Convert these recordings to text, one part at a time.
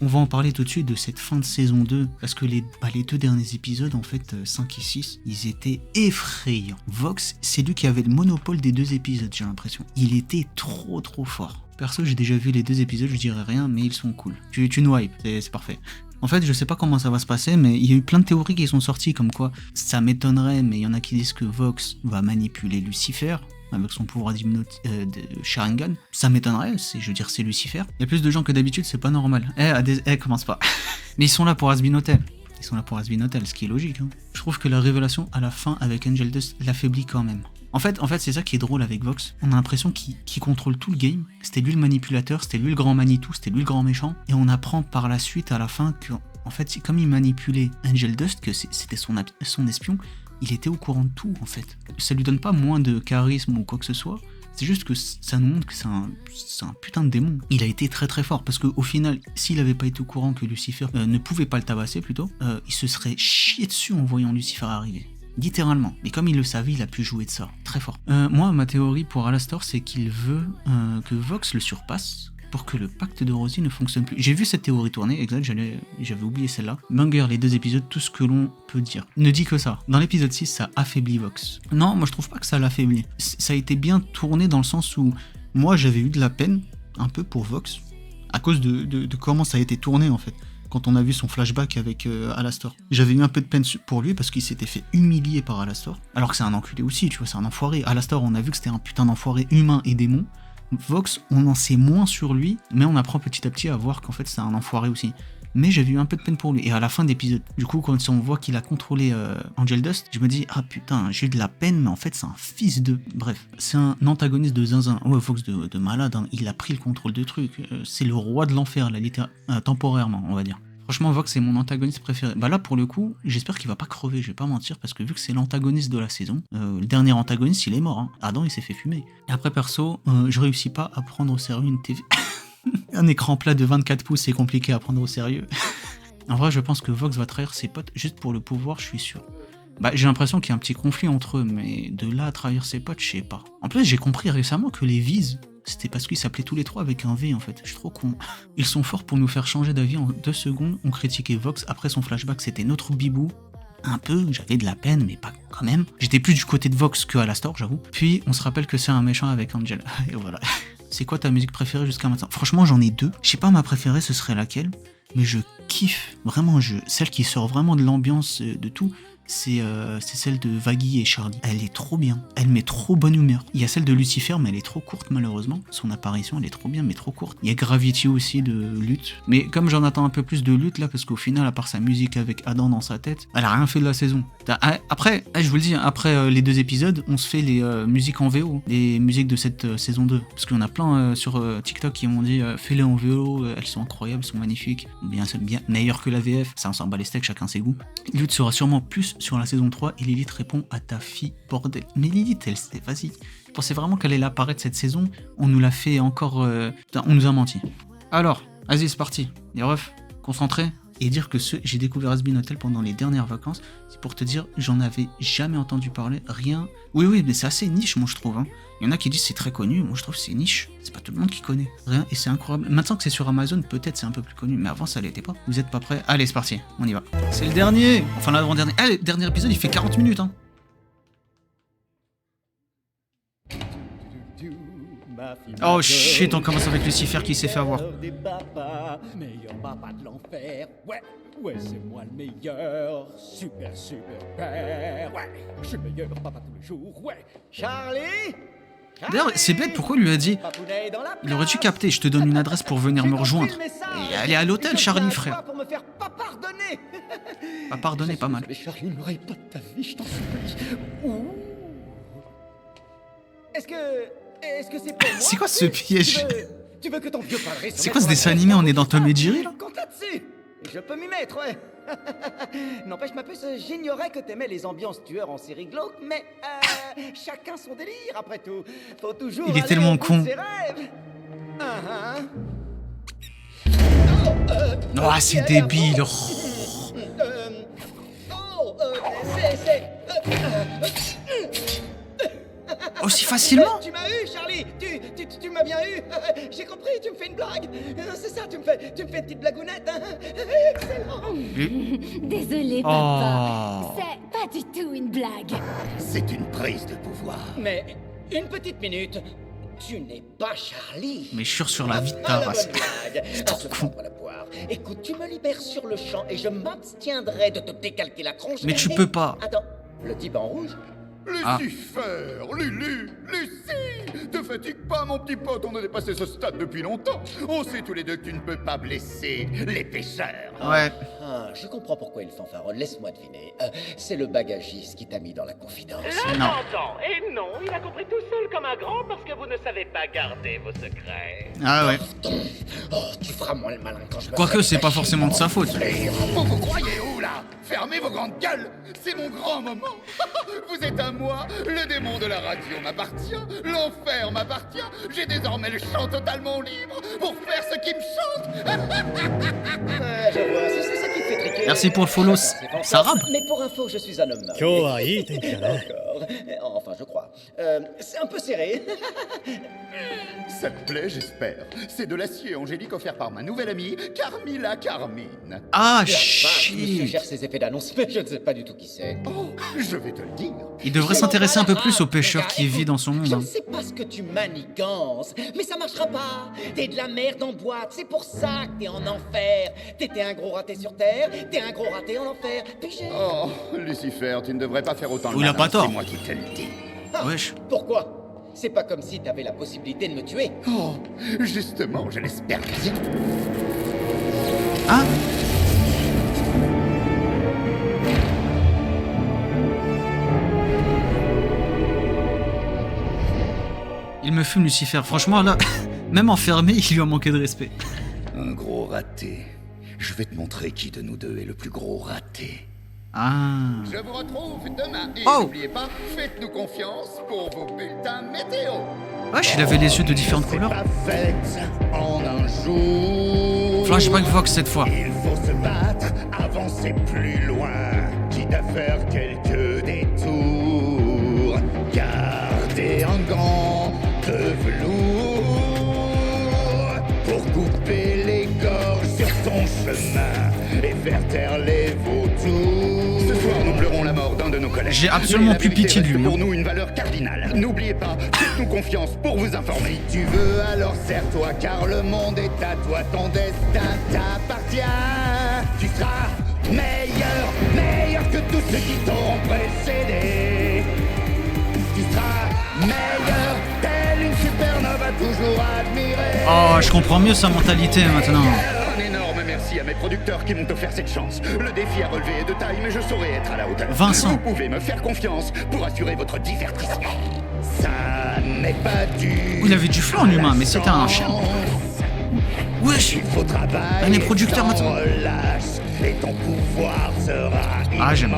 On va en parler tout de suite de cette fin de saison 2, parce que les 2 derniers épisodes, en fait, 5 et 6, ils étaient effrayants. Vox, c'est lui qui avait le monopole des 2 épisodes, j'ai l'impression. Il était trop fort. Perso, j'ai déjà vu les 2 épisodes, je dirais rien, mais ils sont cool. Tu nous hype, c'est parfait. En fait, je sais pas comment ça va se passer, mais il y a eu plein de théories qui sont sorties, comme quoi ça m'étonnerait, mais il y en a qui disent que Vox va manipuler Lucifer avec son pouvoir de Sharingan. Ça m'étonnerait, je veux dire, c'est Lucifer. Il y a plus de gens que d'habitude, c'est pas normal. Commence pas. Mais ils sont là pour Hazbin Hotel. Ce qui est logique. Hein. Je trouve que la révélation à la fin avec Angel Dust l'affaiblit quand même. En fait, c'est ça qui est drôle avec Vox. On a l'impression qu'il contrôle tout le game. C'était lui le manipulateur, c'était lui le grand Manitou, c'était lui le grand méchant. Et on apprend par la suite, à la fin, que, en fait, comme il manipulait Angel Dust, que c'était son espion, il était au courant de tout, en fait. Ça lui donne pas moins de charisme ou quoi que ce soit. C'est juste que ça nous montre que c'est un putain de démon. Il a été très fort, parce qu'au final, s'il avait pas été au courant que Lucifer ne pouvait pas le tabasser, plutôt, il se serait chié dessus en voyant Lucifer arriver. Littéralement. Mais comme il le savait, il a pu jouer de ça. Très fort. Moi, ma théorie pour Alastor, c'est qu'il veut que Vox le surpasse pour que le pacte de Rosie ne fonctionne plus. J'ai vu cette théorie tourner, exact, j'avais oublié celle-là. Banger, les 2 épisodes, tout ce que l'on peut dire. Ne dit que ça. Dans l'épisode 6, ça affaiblit Vox. Non, moi je trouve pas que ça l'affaiblit. Ça a été bien tourné dans le sens où moi j'avais eu de la peine, un peu pour Vox, à cause de comment ça a été tourné en fait. Quand on a vu son flashback avec Alastor. J'avais eu un peu de peine pour lui parce qu'il s'était fait humilier par Alastor. Alors que c'est un enculé aussi, tu vois, c'est un enfoiré. Alastor, on a vu que c'était un putain d'enfoiré humain et démon. Vox, on en sait moins sur lui, mais on apprend petit à petit à voir qu'en fait c'est un enfoiré aussi. Mais j'avais eu un peu de peine pour lui. Et à la fin d'épisode, du coup, quand on voit qu'il a contrôlé Angel Dust, je me dis, ah putain, j'ai eu de la peine, mais en fait c'est un fils de... Bref, c'est un antagoniste de zinzin. Ouais, Vox de malade, hein. Il a pris le contrôle de trucs. C'est le roi de l'enfer, temporairement, on va dire. Franchement, Vox c'est mon antagoniste préféré. Bah là, pour le coup, j'espère qu'il va pas crever, je vais pas mentir, parce que vu que c'est l'antagoniste de la saison, le dernier antagoniste, il est mort. Hein. Adam, il s'est fait fumer. Et après, perso, je réussis pas à prendre au sérieux une TV. Un écran plat de 24 pouces, c'est compliqué à prendre au sérieux. En vrai, je pense que Vox va trahir ses potes juste pour le pouvoir, je suis sûr. Bah, j'ai l'impression qu'il y a un petit conflit entre eux, mais de là à trahir ses potes, je sais pas. En plus, j'ai compris récemment que les Viz, c'était parce qu'ils s'appelaient tous les 3 avec un V en fait, je suis trop con. Ils sont forts pour nous faire changer d'avis en 2 secondes, on critiquait Vox, après son flashback c'était notre bibou. Un peu, j'avais de la peine, mais pas quand même. J'étais plus du côté de Vox que Alastor, j'avoue. Puis on se rappelle que c'est un méchant avec Angel. Et voilà. C'est quoi ta musique préférée jusqu'à maintenant? Franchement, j'en ai 2. Je sais pas ma préférée, ce serait laquelle, mais je kiffe vraiment celle qui sort vraiment de l'ambiance de tout. C'est celle de Vaggy et Charlie. Elle est trop bien. Elle met trop bonne humeur. Il y a celle de Lucifer, mais elle est trop courte malheureusement. Son apparition, elle est trop bien, mais trop courte. Il y a Gravity aussi de Lutte. Mais comme j'en attends un peu plus de Lutte là, parce qu'au final, à part sa musique avec Adam dans sa tête, elle a rien fait de la saison. Après, je vous le dis, après les 2 épisodes, on se fait les musiques en VO. Les musiques de cette saison 2. Parce qu'il y en a plein sur TikTok qui m'ont dit fais-les en VO, elles sont incroyables, elles sont magnifiques. Bien meilleures que la VF. Ça, on s'en bat les steaks, chacun ses goûts. Lutte sera sûrement plus sur la saison 3 et Lilith répond à ta fille, bordel. Mais Lilith, elle, c'était vas-y. Je pensais vraiment qu'elle allait apparaître cette saison. On nous l'a fait encore... Putain, on nous a menti. Alors, vas-y, c'est parti. Les refs, concentrés. Et dire que j'ai découvert Hazbin Hotel pendant les dernières vacances, c'est pour te dire, j'en avais jamais entendu parler, rien. Oui, mais c'est assez niche, moi je trouve. Hein. Il y en a qui disent c'est très connu, moi je trouve que c'est niche. C'est pas tout le monde qui connaît. Rien, et c'est incroyable. Maintenant que c'est sur Amazon, peut-être c'est un peu plus connu, mais avant ça l'était pas. Vous êtes pas prêts? Allez, c'est parti, on y va. C'est le dernier. Enfin l'avant-dernier. Allez, le dernier épisode, il fait 40 minutes. Hein. Oh shit, on commence avec Lucifer qui s'est fait avoir. Meilleur papa de l'enfer, ouais, c'est moi le meilleur, super père, ouais, je suis le meilleur papa tous les jours, ouais. Charlie? D'ailleurs, c'est bête, pourquoi il lui a dit? Il aurait dû capter, je te donne une adresse pour venir me rejoindre. Et aller à l'hôtel, Charlie, frère. Pour me faire pas pardonner. Pas pardonner, pas mal. Mais Charlie, n'aurait pas de ta vie, je t'en supplie. Ouh. Est-ce que c'est pour moi? C'est quoi ce piège? Tu veux que ton vieux padre... C'est quoi ce dessin animé? On est dans Tom et Jerry, là? Compte là-dessus. Je peux m'y mettre, ouais. N'empêche, ma puce, j'ignorais que t'aimais les ambiances tueurs en série glauque, mais chacun son délire, après tout. Faut toujours il est tellement con. Oh, c'est débile. Aussi facilement? Tu m'as eu, Charlie. Tu m'as bien eu. J'ai compris, tu me fais une blague. blague. C'est ça, tu me fais une petite blagounette, hein. Excellent. Désolé, papa. C'est pas du tout une blague. C'est une prise de pouvoir. Mais une petite minute. Tu n'es pas Charlie. Mais jure sur la vie de ta Ah, la race. bonne blague. À se prendre la poire. Écoute, tu me libères sur le champ et je m'abstiendrai de te décalquer la tronche. Mais tu Et- peux pas. Attends, le type en rouge? Lucifer, Lulu, Lucie, te fatigue pas mon petit pote, on a dépassé ce stade depuis longtemps. On sait tous les deux que tu ne peux pas blesser les pêcheurs. Ouais. Ah, je comprends pourquoi il fanfaronne. Laisse-moi deviner. C'est le bagagiste qui t'a mis dans la confidence. Non. J'entends. Et non, il a compris tout seul comme un grand parce que vous ne savez pas garder vos secrets. Ah ouais. Oh, tu feras moins le malin quand je me Quoique, ferai c'est pas pêcher. forcément de sa faute. Vous vous croyez où là? Fermez vos grandes gueules, c'est mon grand moment. Vous êtes à moi, le démon de la radio m'appartient, l'enfer m'appartient, j'ai désormais le champ totalement libre pour faire ce qui me chante. Ouais, je vois, c'est ça qui te fait triquer. Merci pour le follow, Attends, c'est pas ça encore- rappe. Mais pour info, je suis un homme marié. Encore. Enfin, je crois. C'est un peu serré. Ça te plaît, j'espère. C'est de l'acier angélique offert par ma nouvelle amie, Carmilla Carmine. Ah, La vache, monsieur shit. gère ses effets d'annonce, mais je ne sais pas du tout qui c'est. Oh, je vais te le dire. Il devrait s'intéresser un peu plus au pêcheur qui vit dans son monde. Je hein. ne sais pas ce que tu manigances, mais ça marchera pas. T'es de la merde en boîte, c'est pour ça que t'es en enfer. T'étais un gros raté sur Terre, t'es un gros raté en enfer. Pigé. Oh, Lucifer, tu ne devrais pas faire autant le Il a malin, pas tort. C'est moi qui te le dis. Ah, Wesh. Pourquoi? C'est pas comme si t'avais la possibilité de me tuer. Oh, justement, je l'espère bien. Hein? Il me fume Lucifer. Franchement là, même enfermé, il lui a manqué de respect. Un gros raté. Je vais te montrer qui de nous deux est le plus gros raté. Ah. Je vous retrouve demain. Et Oh. n'oubliez pas, faites-nous confiance pour vos bulletins météo. Wesh, il avait les yeux de différentes couleurs. Pas faite en un jour. Flashback Vox cette fois. Il faut se battre, avancer plus loin, quitte à faire quelques détours. Garder un gant de velours pour couper les gorges sur ton chemin et faire taire les vautours. Ce soir, nous pleurons la mort d'un de nos collègues. J'ai absolument Mais la plus vérité pitié de reste lui, pour hein. nous une valeur cardinale. N'oubliez pas, faites-nous confiance pour vous informer. Si tu veux, alors serre-toi, car le monde est à toi, ton destin t'appartient. Tu seras meilleur, meilleur que tous ceux qui t'ont précédé. Tu seras meilleur, telle une supernova toujours admirée. Oh, je comprends mieux sa mentalité maintenant. Un énorme merci à mes producteurs qui m'ont offert cette chance. Le défi à relever est de taille, mais je saurai être à la hauteur. Vincent. Vous pouvez me faire confiance pour assurer votre divertissement. Ça n'est pas du... Il avait du flanc en humain, mais c'était un chien. Wesh. Il faut travailler. Un des producteurs sans maintenant. relâche, et ton pouvoir sera Ah, j'aime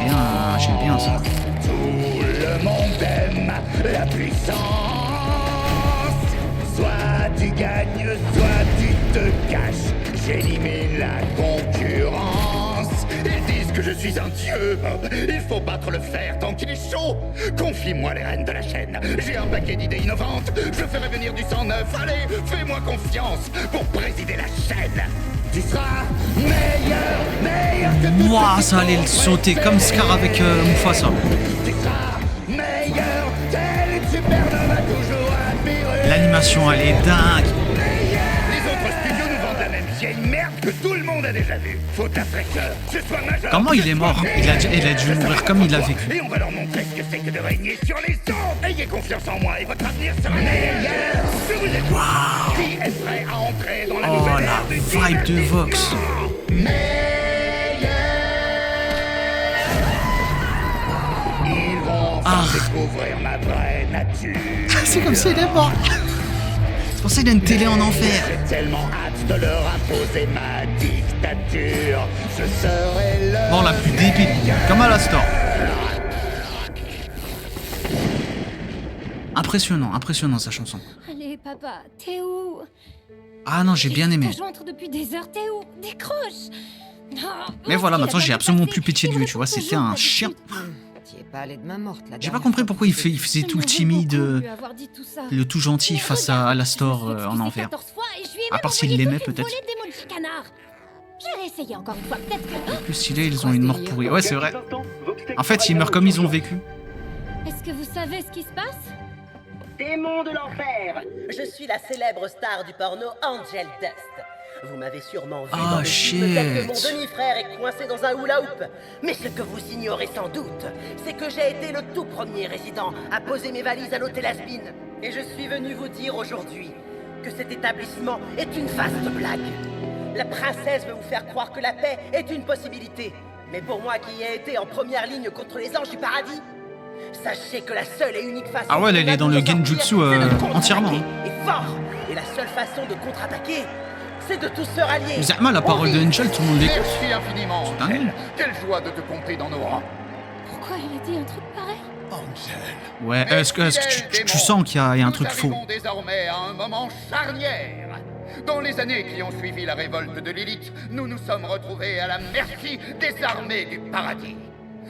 bien ça. Tout le monde aime la puissance. Soit tu gagnes, soit tu te caches. J'élimine la concurrence. Ils disent que je suis un dieu. Il faut battre le fer tant qu'il est chaud. Confie-moi les rênes de la chaîne. J'ai un paquet d'idées innovantes. Je ferai venir du sang neuf. Allez, fais-moi confiance pour présider la chaîne. Tu seras meilleur, meilleur que tous Ouah, ceux qui ça allait t'ont le sauter comme Scar avec Mufasa. tu seras meilleur, telle une supernova toujours admirée. L'animation, elle est dingue. Les autres studios nous vendent la même vieille merde que tout le monde a déjà vu. Faut de la fraîcheur, ce soit majeur. Comment il est mort? Il a dû mourir comme il l'a vécu. Et on va leur montrer ce que c'est que de régner sur les ondes. Ayez confiance en moi et votre avenir sera meilleur. Je vous écoute. Qui est prêt à entrer dans la Oh, nouvelle la ère du vibe de Vox. Ils vont enfin découvrir ma vraie nature. C'est comme s'il est mort. C'est pour ça qu'il a une télé en enfer. J'ai tellement hâte de leur imposer ma dictature. Je serai le Bon, la plus débile. Comme à la store. Impressionnant sa chanson. Allez, papa, t'es où? Ah non, j'ai bien aimé. Ta jointe depuis des heures, t'es où? Décroche. Mais voilà, maintenant j'ai absolument plus pitié de lui, tu vois, c'était un chien. T'y es pas allé de main morte, la J'ai pas dernière compris fois. pourquoi il faisait tout le timide, le tout gentil face à la store en enfer. À part s'ils l'aimaient, peut-être. J'irai essayer encore une fois, peut-être que... En plus, stylé, ils ont une mort pourrie. Ouais, c'est vrai. En fait, ils meurent comme ils ont vécu. Est-ce que vous savez ce qui se passe? Démon de l'enfer! Je suis la célèbre star du porno Angel Dust. Vous m'avez sûrement vu dans le film tel que mon demi-frère est coincé dans un hula-hoop. Mais ce que vous ignorez sans doute, c'est que j'ai été le tout premier résident à poser mes valises à l'hôtel Asbin. Et je suis venu vous dire aujourd'hui que cet établissement est une vaste blague. La princesse veut vous faire croire que la paix est une possibilité. Mais pour moi qui ai été en première ligne contre les anges du paradis, sachez que la seule et unique façon... Ah ouais, elle est dans le genjutsu entièrement. Et fort. Et la seule façon de contre-attaquer, c'est de tous se rallier. Mais Zama, la parole de Angel, tout le monde l'écoute. Merci infiniment, Angel. Quelle joie de te compter dans nos rangs. Pourquoi il a dit un truc pareil? Angel. Ouais, est-ce que tu sens qu'il y a un truc faux? Nous arrivons désormais à un moment charnière. Dans les années qui ont suivi la révolte de l'élite, nous nous sommes retrouvés à la merci des armées du paradis.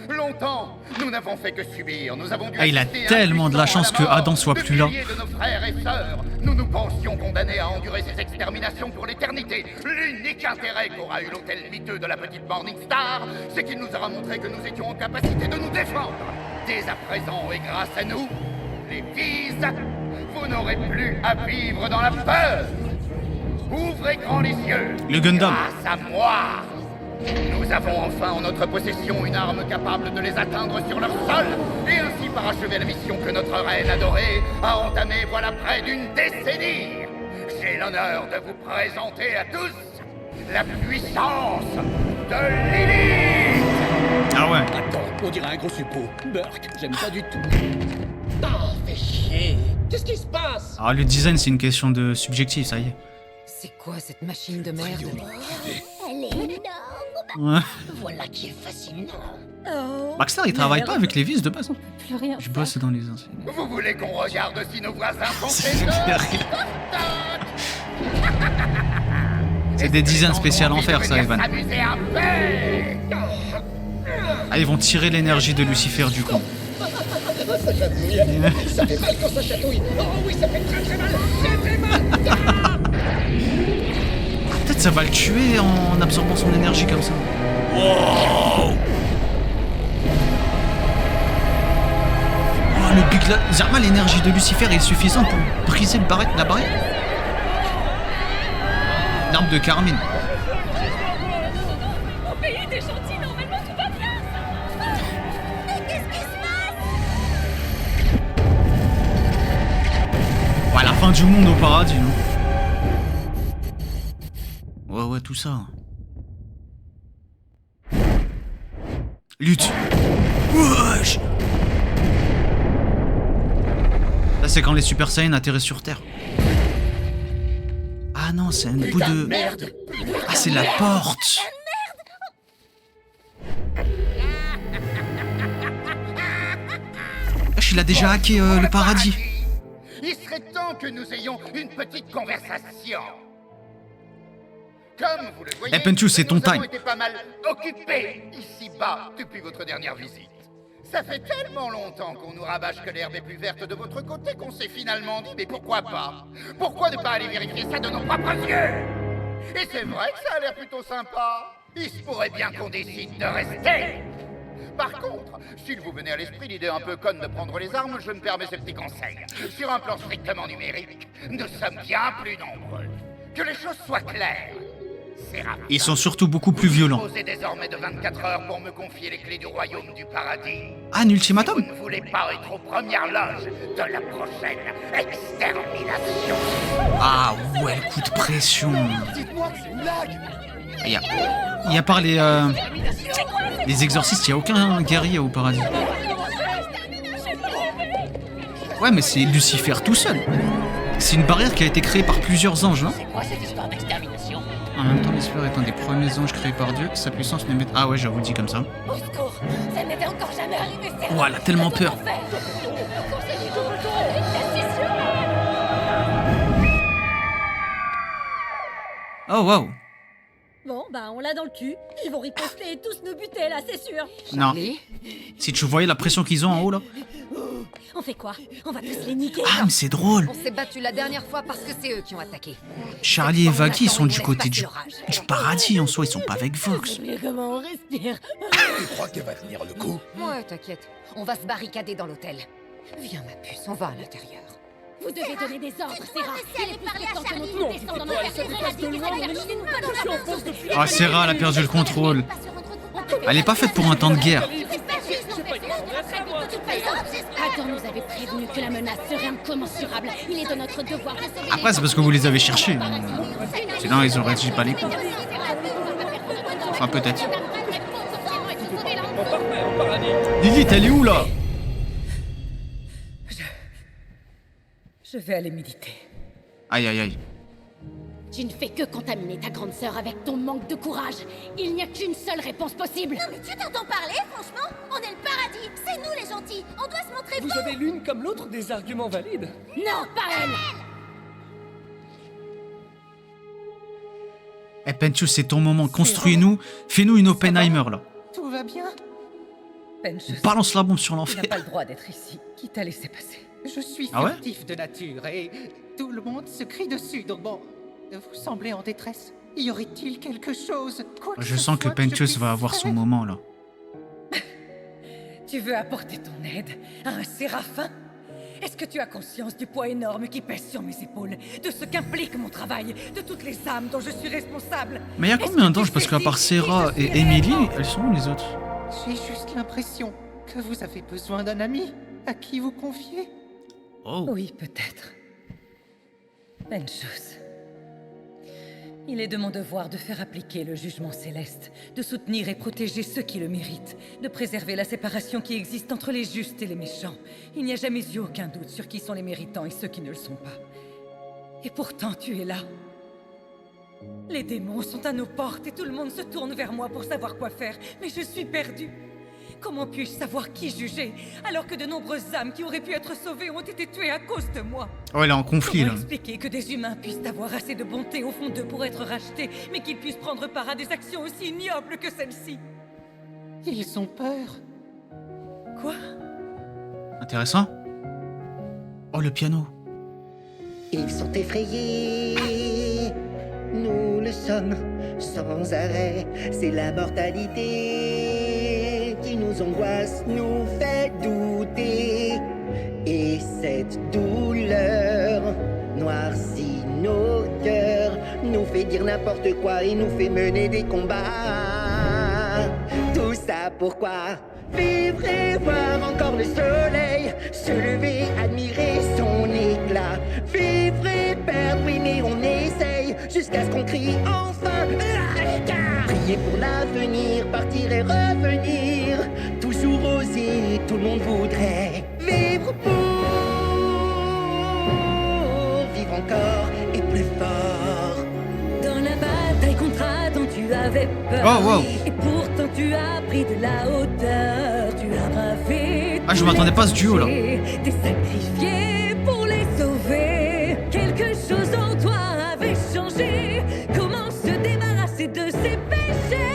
Longtemps, nous n'avons fait que subir. Nous avons dû il a tellement de la chance que Adam soit plus là. De nos frères et sœurs, nous nous pensions condamnés à endurer ces exterminations pour l'éternité. L'unique intérêt qu'aura eu l'hôtel miteux de la petite Morning Star, c'est qu'il nous aura montré que nous étions en capacité de nous défendre. Dès à présent et grâce à nous, les Vises, vous n'aurez plus à vivre dans la peur. Ouvrez grand les yeux. Le Gundam. Grâce à moi, nous avons enfin en notre possession une arme capable de les atteindre sur leur sol et ainsi parachever la mission que notre reine adorée a entamée voilà près d'une décennie. J'ai l'honneur de vous présenter à tous la puissance de Lilith. Ah ouais. Attends, on dirait un gros suppôt. Burk, j'aime pas du tout. Oh, fais chier. Qu'est-ce qui se passe? Ah, le design, c'est une question de subjectif, ça y est. C'est quoi cette machine de merde? Elle est énorme. Ouais. Voilà qui est fascinant. Oh. Baxter, il travaille pas avec les vis de base. Hein. Plus rien. Je bosse dans les anciens. Vous voulez qu'on regarde si nos voisins font C'est ces clair. choses? C'est des designs spéciaux en fer, ça, Evan. S'amuser un peu. Ah, ils vont tirer l'énergie de Lucifer du coup. Ça fait mal quand ça chatouille. Oh oui, ça fait très très mal. Très très mal. Peut-être ça va le tuer en absorbant son énergie comme ça. Wow. Oh, le big Zerma, l'énergie de Lucifer est suffisante pour briser la barrière. L'arbre de Carmine. Au pays des gentils, normalement tout va bien. Mais qu'est-ce qui se passe? Ouais, la fin du monde au paradis, non? Ouais, tout ça. Lutte. Wesh. Là, c'est quand les Super Saiyans atterrissent sur Terre. Ah non, c'est un bout de... Ah, c'est la porte. Wesh, il a déjà hacké le paradis. Il serait temps que nous ayons une petite conversation. Comme vous le voyez, Penchu, c'est ton nous avons time. été pas mal occupés ici-bas depuis votre dernière visite. Ça fait tellement longtemps qu'on nous rabâche que l'herbe est plus verte de votre côté qu'on s'est finalement dit, mais pourquoi pas? Pourquoi ne pas aller vérifier ça de nos propres yeux? Et c'est vrai que ça a l'air plutôt sympa. Il se pourrait bien qu'on décide de rester. Par contre, s'il vous venait à l'esprit l'idée un peu conne de prendre les armes, je me permets ce petit conseil. Sur un plan strictement numérique, nous sommes bien plus nombreux. Que les choses soient claires. C'est rapide. Ils sont surtout beaucoup plus violents. Posez désormais de 24 heures pour me confier les clés du royaume du paradis. Ah, un ultimatum? Vous ne voulez pas être aux premières loges de la prochaine extermination. Ah ouais, le coup de pression. Dites-moi que c'est une blague. Il y a par les exorcistes, il n'y a aucun guerrier au paradis. Ouais, mais c'est Lucifer tout seul. C'est une barrière qui a été créée par plusieurs anges, non? C'est quoi cette histoire d'extermination? En même temps, Lucifer est un des premiers anges créés par Dieu. Sa puissance ne met... Ah ouais, j'avoue, dit comme ça. Au secours, ça n'était encore jamais arrivé. C'est Oh, elle a tellement peur. Oh, waouh. Bon, bah on l'a dans le cul. Ils vont riposter et tous nous buter là, c'est sûr. Non. Charlie, Si tu voyais la pression qu'ils ont en haut là. On fait quoi? On va tous les niquer. Ah, mais c'est drôle. on s'est battu la dernière fois parce que c'est eux qui ont attaqué. Charlie et Vaggy, ils sont du Laisse côté passer du l'orage. paradis en soi, ils sont pas avec Vox. Mais comment on respire? Tu crois qu'elle va tenir le coup? Ouais, t'inquiète. On va se barricader dans l'hôtel. Viens, ma puce, on va à l'intérieur. Vous devez donner des ordres, Serra. Il est plus que temps que nos Non, troupes descendent dans toi, notre elle se déplace de loin, mais je suis en face depuis... Ah, Serra, elle a perdu le contrôle. Elle est pas faite pour un temps de guerre. Adam nous avait prévenu que la menace serait incommensurable. Il est de notre devoir de sauver Après, c'est parce que vous les avez cherchés. Sinon, ils auraient dit pas les coups. Enfin, peut-être. Lilith, elle est où là? Je vais aller méditer. Aïe, aïe, aïe. Tu ne fais que contaminer ta grande sœur avec ton manque de courage. Il n'y a qu'une seule réponse possible. Non mais tu t'entends parler, franchement? On est le paradis, c'est nous les gentils, on doit se montrer Vous avez l'une comme l'autre des arguments valides. Non, pas elle. Eh, Pentious, c'est ton moment. Construis-nous. Fais-nous une Oppenheimer là. Tout va bien? Pentious, Balance la bombe sur tu l'enfer. n'as pas le droit d'être ici. Qui t'a laissé passer? Je suis Ah ouais furtif de nature et tout le monde se crie dessus, donc bon, vous semblez en détresse. Y aurait-il quelque chose? Quoi Je ce sens que soit je Pentious puisse va avoir son faire? moment là. Tu veux apporter ton aide à un séraphin? Est-ce que tu as conscience du poids énorme qui pèse sur mes épaules? De ce qu'implique mon travail? De toutes les âmes dont je suis responsable? Mais il y a combien d'anges? Parce qu'à part Serra et Emily, elles sont où les autres? J'ai juste l'impression que vous avez besoin d'un ami à qui vous confier. Oh. Oui, peut-être. Pentious. Il est de mon devoir de faire appliquer le jugement céleste, de soutenir et protéger ceux qui le méritent, de préserver la séparation qui existe entre les justes et les méchants. Il n'y a jamais eu aucun doute sur qui sont les méritants et ceux qui ne le sont pas. Et pourtant, tu es là. Les démons sont à nos portes et tout le monde se tourne vers moi pour savoir quoi faire, mais je suis perdue. Comment puis-je savoir qui juger, alors que de nombreuses âmes qui auraient pu être sauvées ont été tuées à cause de moi? Oh, elle est en conflit Comment là. expliquer que des humains puissent avoir assez de bonté au fond d'eux pour être rachetés, mais qu'ils puissent prendre part à des actions aussi ignobles que celle-ci? Ils ont peur. Quoi? Intéressant. Oh, le piano. Ils sont effrayés, nous le sommes sans arrêt. C'est la mortalité qui nous angoisse, nous fait douter. Et cette douleur noircit nos cœurs, nous fait dire n'importe quoi et nous fait mener des combats. Tout ça pourquoi? Vivre et voir encore le soleil se lever, admirer son éclat. Vivre et perdre, oui mais on essaye jusqu'à ce qu'on crie enfin à l'écart. Prier pour l'avenir, partir et revenir, toujours oser, tout le monde voudrait vivre pour vivre encore et plus fort. Dans la bataille contre Adam, tu avais peur. Oh, wow. Et pourtant tu as pris de la hauteur. Tu as bravé. Ah, je m'attendais pas à ce duo là. T'es sacrifié pour les sauver. Quelque chose en toi avait changé. Comment se débarrasser de ses péchés?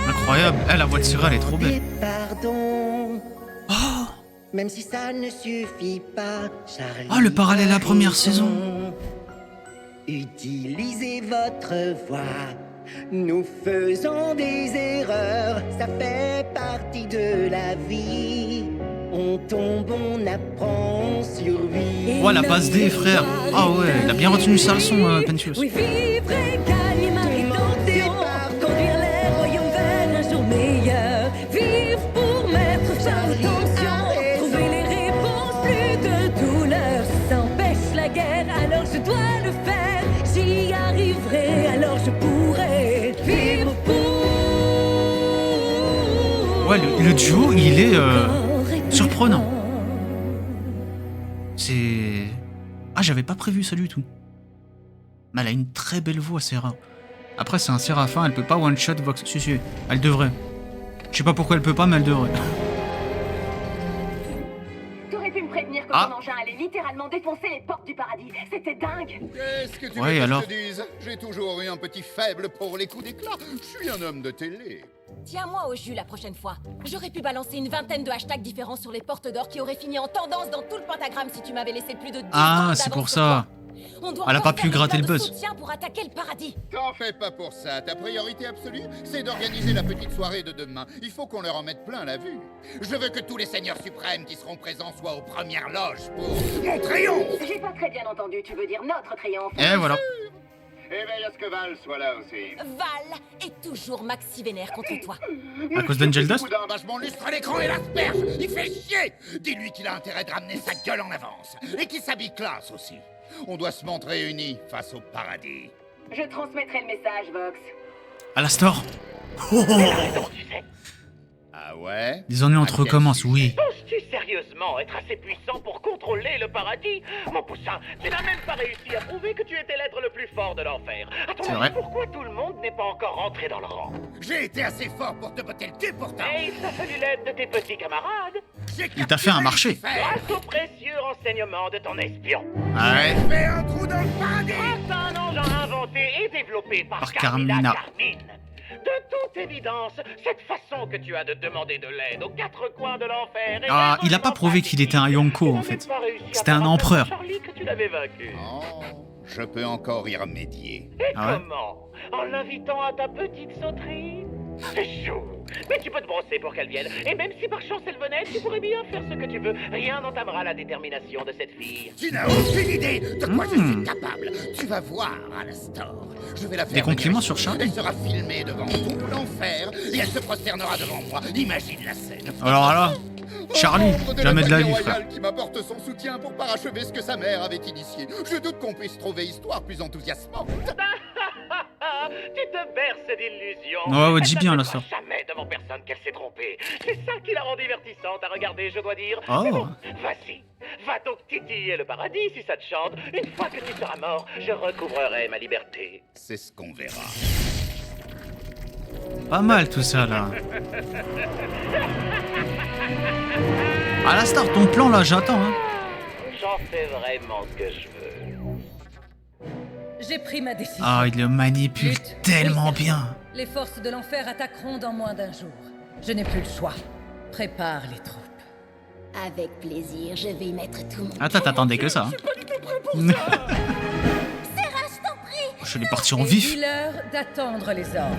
Incroyable. Eh, la voix de Serra, elle est trop belle. Et pardon, Oh. même si ça ne suffit pas, Charlie. Ah, le parallèle à la première a saison. raison. Utilisez votre voix. Nous faisons des erreurs, ça fait partie de la vie. On tombe, on apprend, on survit. Oh, la base D, frère. Ah ouais, il a bien retenu sa leçon, Pentious. Oui, vivre et gagner ma rédemption. Conduire les royaumes vers un jour meilleur. Vivre pour mettre fin aux tensions. Trouver les réponses, plus de douleur. Ça empêche la guerre, alors je dois le faire. J'y arriverai, alors je pourrai vivre pour. Ouais, le duo, il est surprenant. C'est... Ah, j'avais pas prévu ça du tout. Mais elle a une très belle voix, Serra. Après, c'est un séraphin, elle peut pas one-shot Vox. Si, elle devrait. Je sais pas pourquoi elle peut pas, mais elle devrait. T'aurais pu me prévenir que ton engin allait littéralement défoncer les portes du paradis. C'était dingue. Qu'est-ce que tu veux que je te dise? J'ai toujours eu un petit faible pour les coups d'éclat. Je suis un homme de télé. Tiens-moi au jus la prochaine fois. J'aurais pu balancer une vingtaine de hashtags différents sur les portes d'or qui auraient fini en tendance dans tout le pentagramme si tu m'avais laissé plus de 10 Ah, c'est pour ça. Elle a pas pu gratter le buzz. Pour attaquer le paradis. T'en fais pas pour ça. Ta priorité absolue, c'est d'organiser la petite soirée de demain. Il faut qu'on leur en mette plein la vue. Je veux que tous les seigneurs suprêmes qui seront présents soient aux premières loges pour mon triomphe. J'ai pas très bien entendu, tu veux dire notre triomphe. Et voilà. Et veille à ce que Val soit là aussi. Val est toujours maxi vénère contre toi. À cause d'Angel Dust? Je m'en lustre l'écran et l'asperge. Il fait chier. Dis-lui qu'il a intérêt de ramener sa gueule en avance. Et qu'il s'habille classe aussi. On doit se montrer unis face au paradis. Je transmettrai le message, Vox. Alastor. Oh, Ah ouais? Les ennuis entre recommencent, oui. Penses-tu sérieusement être assez puissant pour contrôler le paradis? Mon poussin, tu n'as même pas réussi à prouver que tu étais l'être le plus fort de l'enfer. À ton avis, pourquoi tout le monde n'est pas encore rentré dans le rang? J'ai été assez fort pour te botter le cul pourtant. Et il t'a fallu l'aide de tes petits camarades. Il t'a fait un marché. Grâce aux précieux renseignements de ton espion. Ouais. Fais un trou dans le paradis. Grâce à un engin inventé et développé par Carmina. Carmine. De toute évidence, cette façon que tu as de demander de l'aide aux quatre coins de l'enfer... Ah, il a pas prouvé qu'il était un Yonko, en fait. C'était un empereur. Charlie que tu l'avais vaincu. Oh, je peux encore y remédier. Et comment? En l'invitant à ta petite sauterie? C'est chaud. Mais tu peux te brosser pour qu'elle vienne. Et même si par chance elle venait, tu pourrais bien faire ce que tu veux. Rien n'entamera la détermination de cette fille. Tu n'as aucune idée de quoi je suis capable. Tu vas voir, Alastor. Je vais la faire. Des compliments sur Charlie. Elle sera filmée devant tout l'enfer et elle se prosternera devant moi. Imagine la scène. Alors là, Charlie, jamais de la vie, frère. Qui m'apporte son soutien pour parachever ce que sa mère avait initié. Je doute qu'on puisse trouver histoire plus enthousiasmante. Tu te berces d'illusions. Ouais, dis bien, là, ça. Jamais devant personne qu'elle s'est trompée. C'est ça qui la rend divertissante à regarder, je dois dire. Oh. Mais bon, vas-y. Va donc titiller le paradis si ça te chante. Une fois que tu seras mort, je recouvrerai ma liberté. C'est ce qu'on verra. Pas mal tout ça, là. Alastor, ton plan, là, j'attends, hein. J'en fais vraiment ce que je veux. J'ai pris ma décision. Ah, il le manipule tellement bien. Les forces de l'enfer attaqueront dans moins d'un jour. Je n'ai plus le choix. Prépare les troupes. Avec plaisir, je vais y mettre tout mon... Attends, t'attendais que ça. Serra, je t'en prie. Je l'ai parti en vif. L'heure d'attendre les ordres.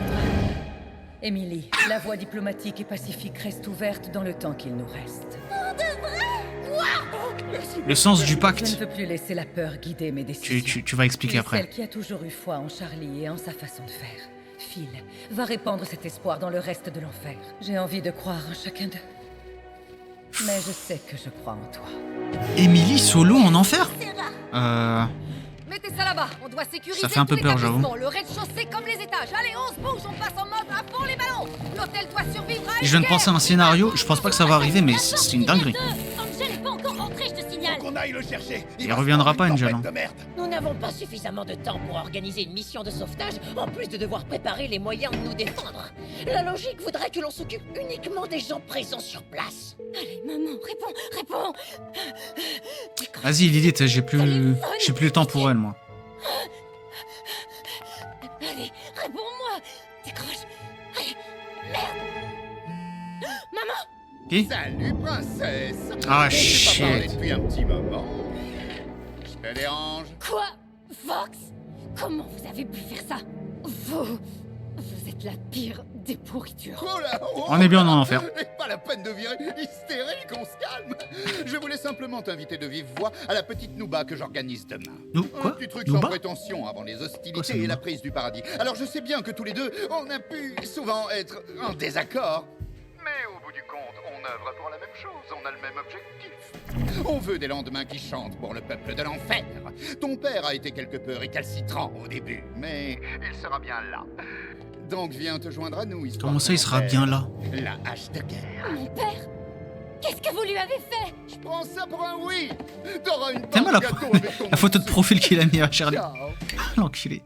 Émilie, la voie diplomatique et pacifique reste ouverte dans le temps qu'il nous reste. Pour de vrai? Le sens du Je pacte. ne veux plus laisser la peur guider mes décisions. Tu vas expliquer après. Celle qui a toujours eu foi en Charlie et en sa façon de faire. Phil va répandre cet espoir dans le reste de l'enfer. J'ai envie de croire en chacun d'eux. Mais je sais que je crois en toi. Émilie solo en enfer? Mettez ça là-bas, on doit sécuriser Ça fait un peu tout peur, j'avoue. l'établissement, le rez-de-chaussée comme les étages. Allez, on se bouge, on passe en mode à fond les ballons. L'hôtel doit survivre à Je viens de penser à un scénario, je pense pas que ça va arriver, mais c'est une dinguerie. Angel n'est pas encore rentré, je te signale. Qu'on aille le chercher. Il reviendra pas, Angel. Hein. Nous n'avons pas suffisamment de temps pour organiser une mission de sauvetage, en plus de devoir préparer les moyens de nous défendre. La logique voudrait que l'on s'occupe uniquement des gens présents sur place. Allez, maman, réponds. Vas-y, Lilith, j'ai plus le temps pour elle, moi. Allez, réponds-moi. Décroche. Allez, merde. Maman. Qui? Salut, princesse. Ah, On s'est shit. pas parlé depuis un petit moment. Je te dérange? Quoi? Vox? Comment vous avez pu faire ça? Vous êtes la pire des pourritures. Oh là, oh, On est bien en enfer. Pas la peine de virer hystérique, on se calme. Je voulais simplement t'inviter de vive voix à la petite Nouba que j'organise demain. Quoi? Un petit truc Nouba? sans prétention avant les hostilités et la prise du paradis. Alors je sais bien que tous les deux, on a pu souvent être en désaccord. Mais au bout du compte, on œuvre pour la même chose, on a le même objectif. On veut des lendemains qui chantent pour le peuple de l'enfer. Ton père a été quelque peu récalcitrant au début, mais il sera bien là. Donc viens te joindre à nous, histoire. Comment ça, il sera bien là? La hache de guerre. Mon père? Qu'est-ce que vous lui avez fait? Je prends ça pour un oui. T'auras une T'aimes part la, de gâteau avec ton la photo de profil qu'il a mis à Charlie. Ciao. L'enculé.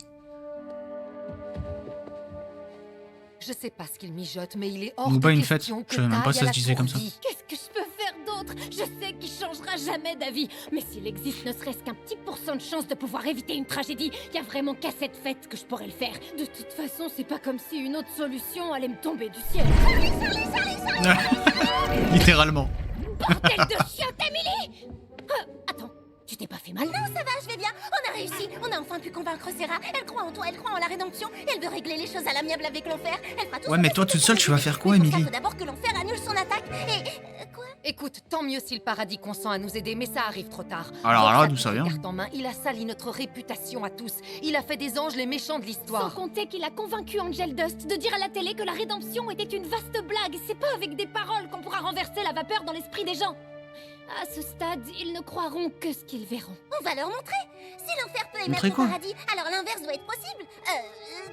Je sais pas ce qu'il mijote, mais il est hors Nouba, de une fête. question que Je savais même pas t'ailles ça à se disait comme ça. la survie. Qu'est-ce que je peux faire d'autre. Je sais qu'il changera jamais d'avis. Mais s'il existe ne serait-ce qu'un petit % de chance de pouvoir éviter une tragédie, y a vraiment qu'à cette fête que je pourrais le faire. De toute façon, c'est pas comme si une autre solution allait me tomber du ciel. Littéralement. Bordel de chiotte, Emily! Attends, tu t'es pas fait mal? Non, ça va, je vais bien. On a réussi. On a enfin pu convaincre Serra. Elle croit en toi, elle croit en la rédemption. Elle veut régler les choses à l'amiable avec l'enfer. Elle fera tout. Ouais, mais toi toute seule, tu vas faire quoi, Il Emily? faut d'abord que l'enfer annule son attaque. Et quoi? Écoute, tant mieux si le paradis consent à nous aider, mais ça arrive trop tard. Alors là, Vox a d'où ça pris vient? carte en main, il a sali notre réputation à tous. Il a fait des anges les méchants de Sans l'histoire. compter qu'il a convaincu Angel Dust de dire à la télé que la rédemption était une vaste blague. C'est pas avec des paroles qu'on pourra renverser la vapeur dans l'esprit des gens. À ce stade, ils ne croiront que ce qu'ils verront. On va leur montrer. Si l'enfer peut Montrer émettre quoi? au paradis, alors l'inverse doit être possible.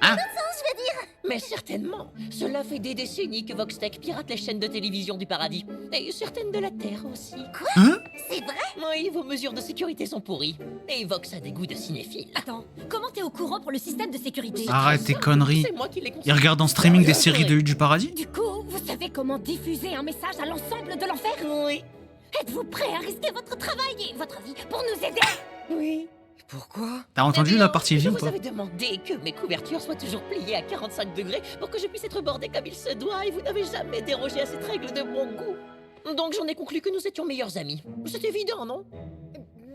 Ah. Dans l'autre sens, je veux dire. Mais certainement. Cela fait des décennies que Voxtech pirate les chaînes de télévision du paradis. Et certaines de la Terre aussi. Quoi? Hein? C'est vrai? Oui, vos mesures de sécurité sont pourries. Et Vox a des goûts de cinéphile. Attends, comment t'es au courant pour le système de sécurité? Arrête tes conneries. C'est moi qui les conseille. Ils regardent en streaming des séries du paradis? Du coup, vous savez comment diffuser un message à l'ensemble de l'enfer? Oui. Êtes-vous prêt à risquer votre travail et votre vie pour nous aider? Oui. Pourquoi? T'as entendu la partie Je vie ou vous pas? avais demandé que mes couvertures soient toujours pliées à 45 degrés pour que je puisse être bordée comme il se doit et vous n'avez jamais dérogé à cette règle de bon goût. Donc j'en ai conclu que nous étions meilleurs amis. C'est évident, non?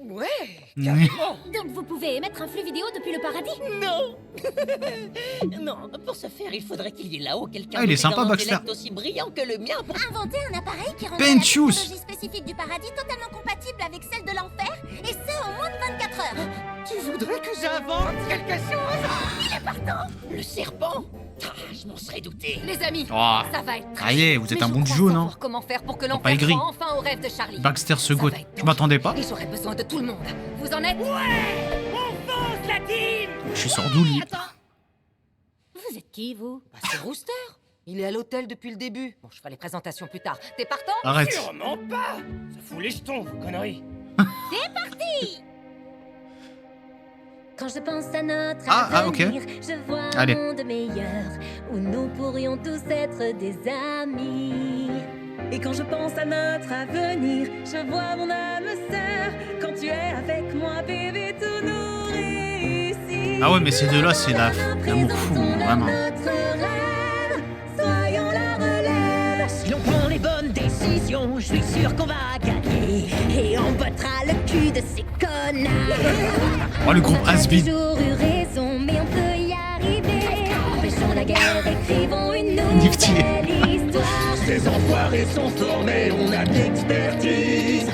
Ouais, Oui. carrément. Donc vous pouvez émettre un flux vidéo depuis le paradis? Non. Non, pour ce faire, il faudrait qu'il y ait là-haut quelqu'un Ah, il est doté sympa, d'un Baxter. intellect aussi brillant que le mien pour... Inventer un appareil qui rendrait la Pentious. technologie spécifique du paradis totalement compatible avec celle de l'enfer, et ce en moins de 24 heures. Tu voudrais que j'invente quelque chose? Il est partant. Le serpent? Ah, je m'en serais douté. Les amis, Oh. ça va être très Allez, chaud, vous êtes mais un je bon crois duo, non? savoir comment faire pour que pas l'enfer aigri. croit enfin au rêve de Charlie. Baxter se Ça goûte. va être Tu m'attendais pas? Et j'aurais besoin de tout le monde. Vous en êtes? Je suis sort d'où, lui? Attends. Vous êtes qui, vous? Bah, c'est Rooster. Il est à l'hôtel depuis le début. Bon, je ferai les présentations plus tard. T'es partant? Arrête. Sûrement pas. Ça fout les jetons, vos conneries. C'est parti! Quand je pense à notre Ah, ok. avenir, je vois Allez. un monde meilleur où nous pourrions tous être des amis. Et quand je pense à notre avenir, je vois mon âme sœur. Quand tu es avec moi, bébé, tout nous réussit. Ah ouais, mais ces deux-là, c'est l'amour fou, vraiment. Notre rêve, soyons la relève. Si on prend les bonnes décisions, je suis sûr qu'on va gagner. Et on bottera le cul de ces connards. Oh, le groupe On a Has-Been. toujours eu raison, mais on peut y arriver. Empêchons la guerre, écrivons une Nifty. nouvelle histoire. Ces enfoirés sont formés, on a de l'expertise.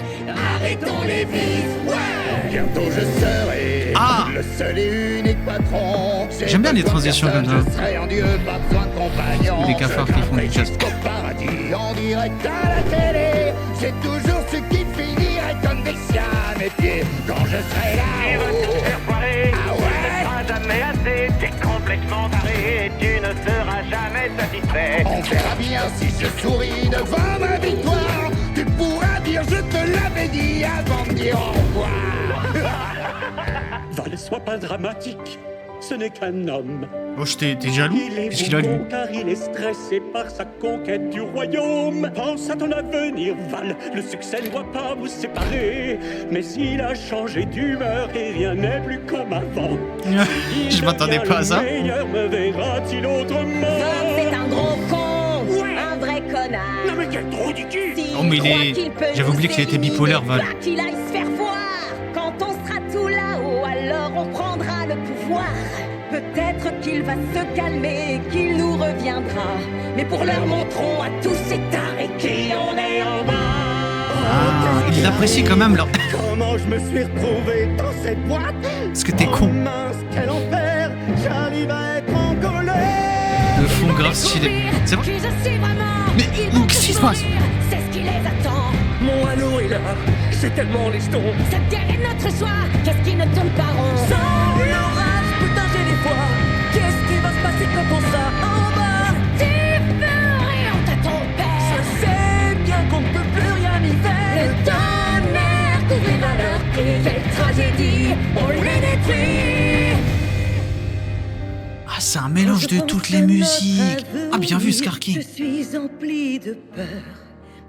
Arrêtons les vices, ouais. Bientôt je serai le seul et unique patron. J'aime bien les transitions comme ça. Je serai un dieu, pas besoin de compagnon. Les cafards qui font du jazz. Jusqu'au paradis en direct à la télé. C'est toujours ce qui finirait comme des chiens à mes pieds. Quand je serai là. Tu vas te faire foirer. Ah ouais. Tu ne seras jamais assez. T'es complètement taré. Tu ne seras jamais satisfait. On verra bien si je souris devant ma victoire. Tu pourras dire je te l'avais dit avant de dire au revoir. Val, sois pas dramatique. Ce n'est qu'un homme. Oh, t'es jaloux? Il est Qu'est-ce qu'il a, lui? bon car il est stressé par sa conquête du royaume. Pense à ton avenir, Val. Le succès ne doit pas vous séparer. Mais il a changé d'humeur et rien n'est plus comme avant. Je m'attendais pas à ça. Le meilleur me verra-t-il autrement? C'est un gros con, un vrai connard. Non mais quel trou du cul! Oh, mais il est... J'avais oublié qu'il était bipolaire, Val. Qu'il aille se faire voir. Quand on sera tout là-haut, alors on prendra le pouvoir. Peut-être qu'il va se calmer et qu'il nous reviendra. Mais pour l'heure, montrons à tous ces tarés qui on est en bas. Ah, il l'apprécie quand même, là. Comment je me suis retrouvé dans cette boîte? Parce que t'es con. Mince, quel enfer! Charlie va être en colère! Le fond grave stylé. C'est vrai? Qui je suis vraiment. Mais qu'est-ce qui se passe? C'est ce qui les attend. Mon anneau est là! J'ai tellement les jetons! Cette guerre est notre choix. Qu'est-ce qui ne tourne pas rond? Sans l'orage, putain, j'ai les voix! Qu'est-ce qui va se passer quand on sera en bas? Tu peux rien, on t'attend, père. Je sais bien qu'on ne peut plus rien y faire! Le tonnerre couvrira leur prix. Quelle tragédie, on les détruit. Ah, c'est un mélange de toutes les musiques. Ah, bien vu, Skarky. Je suis empli de peur.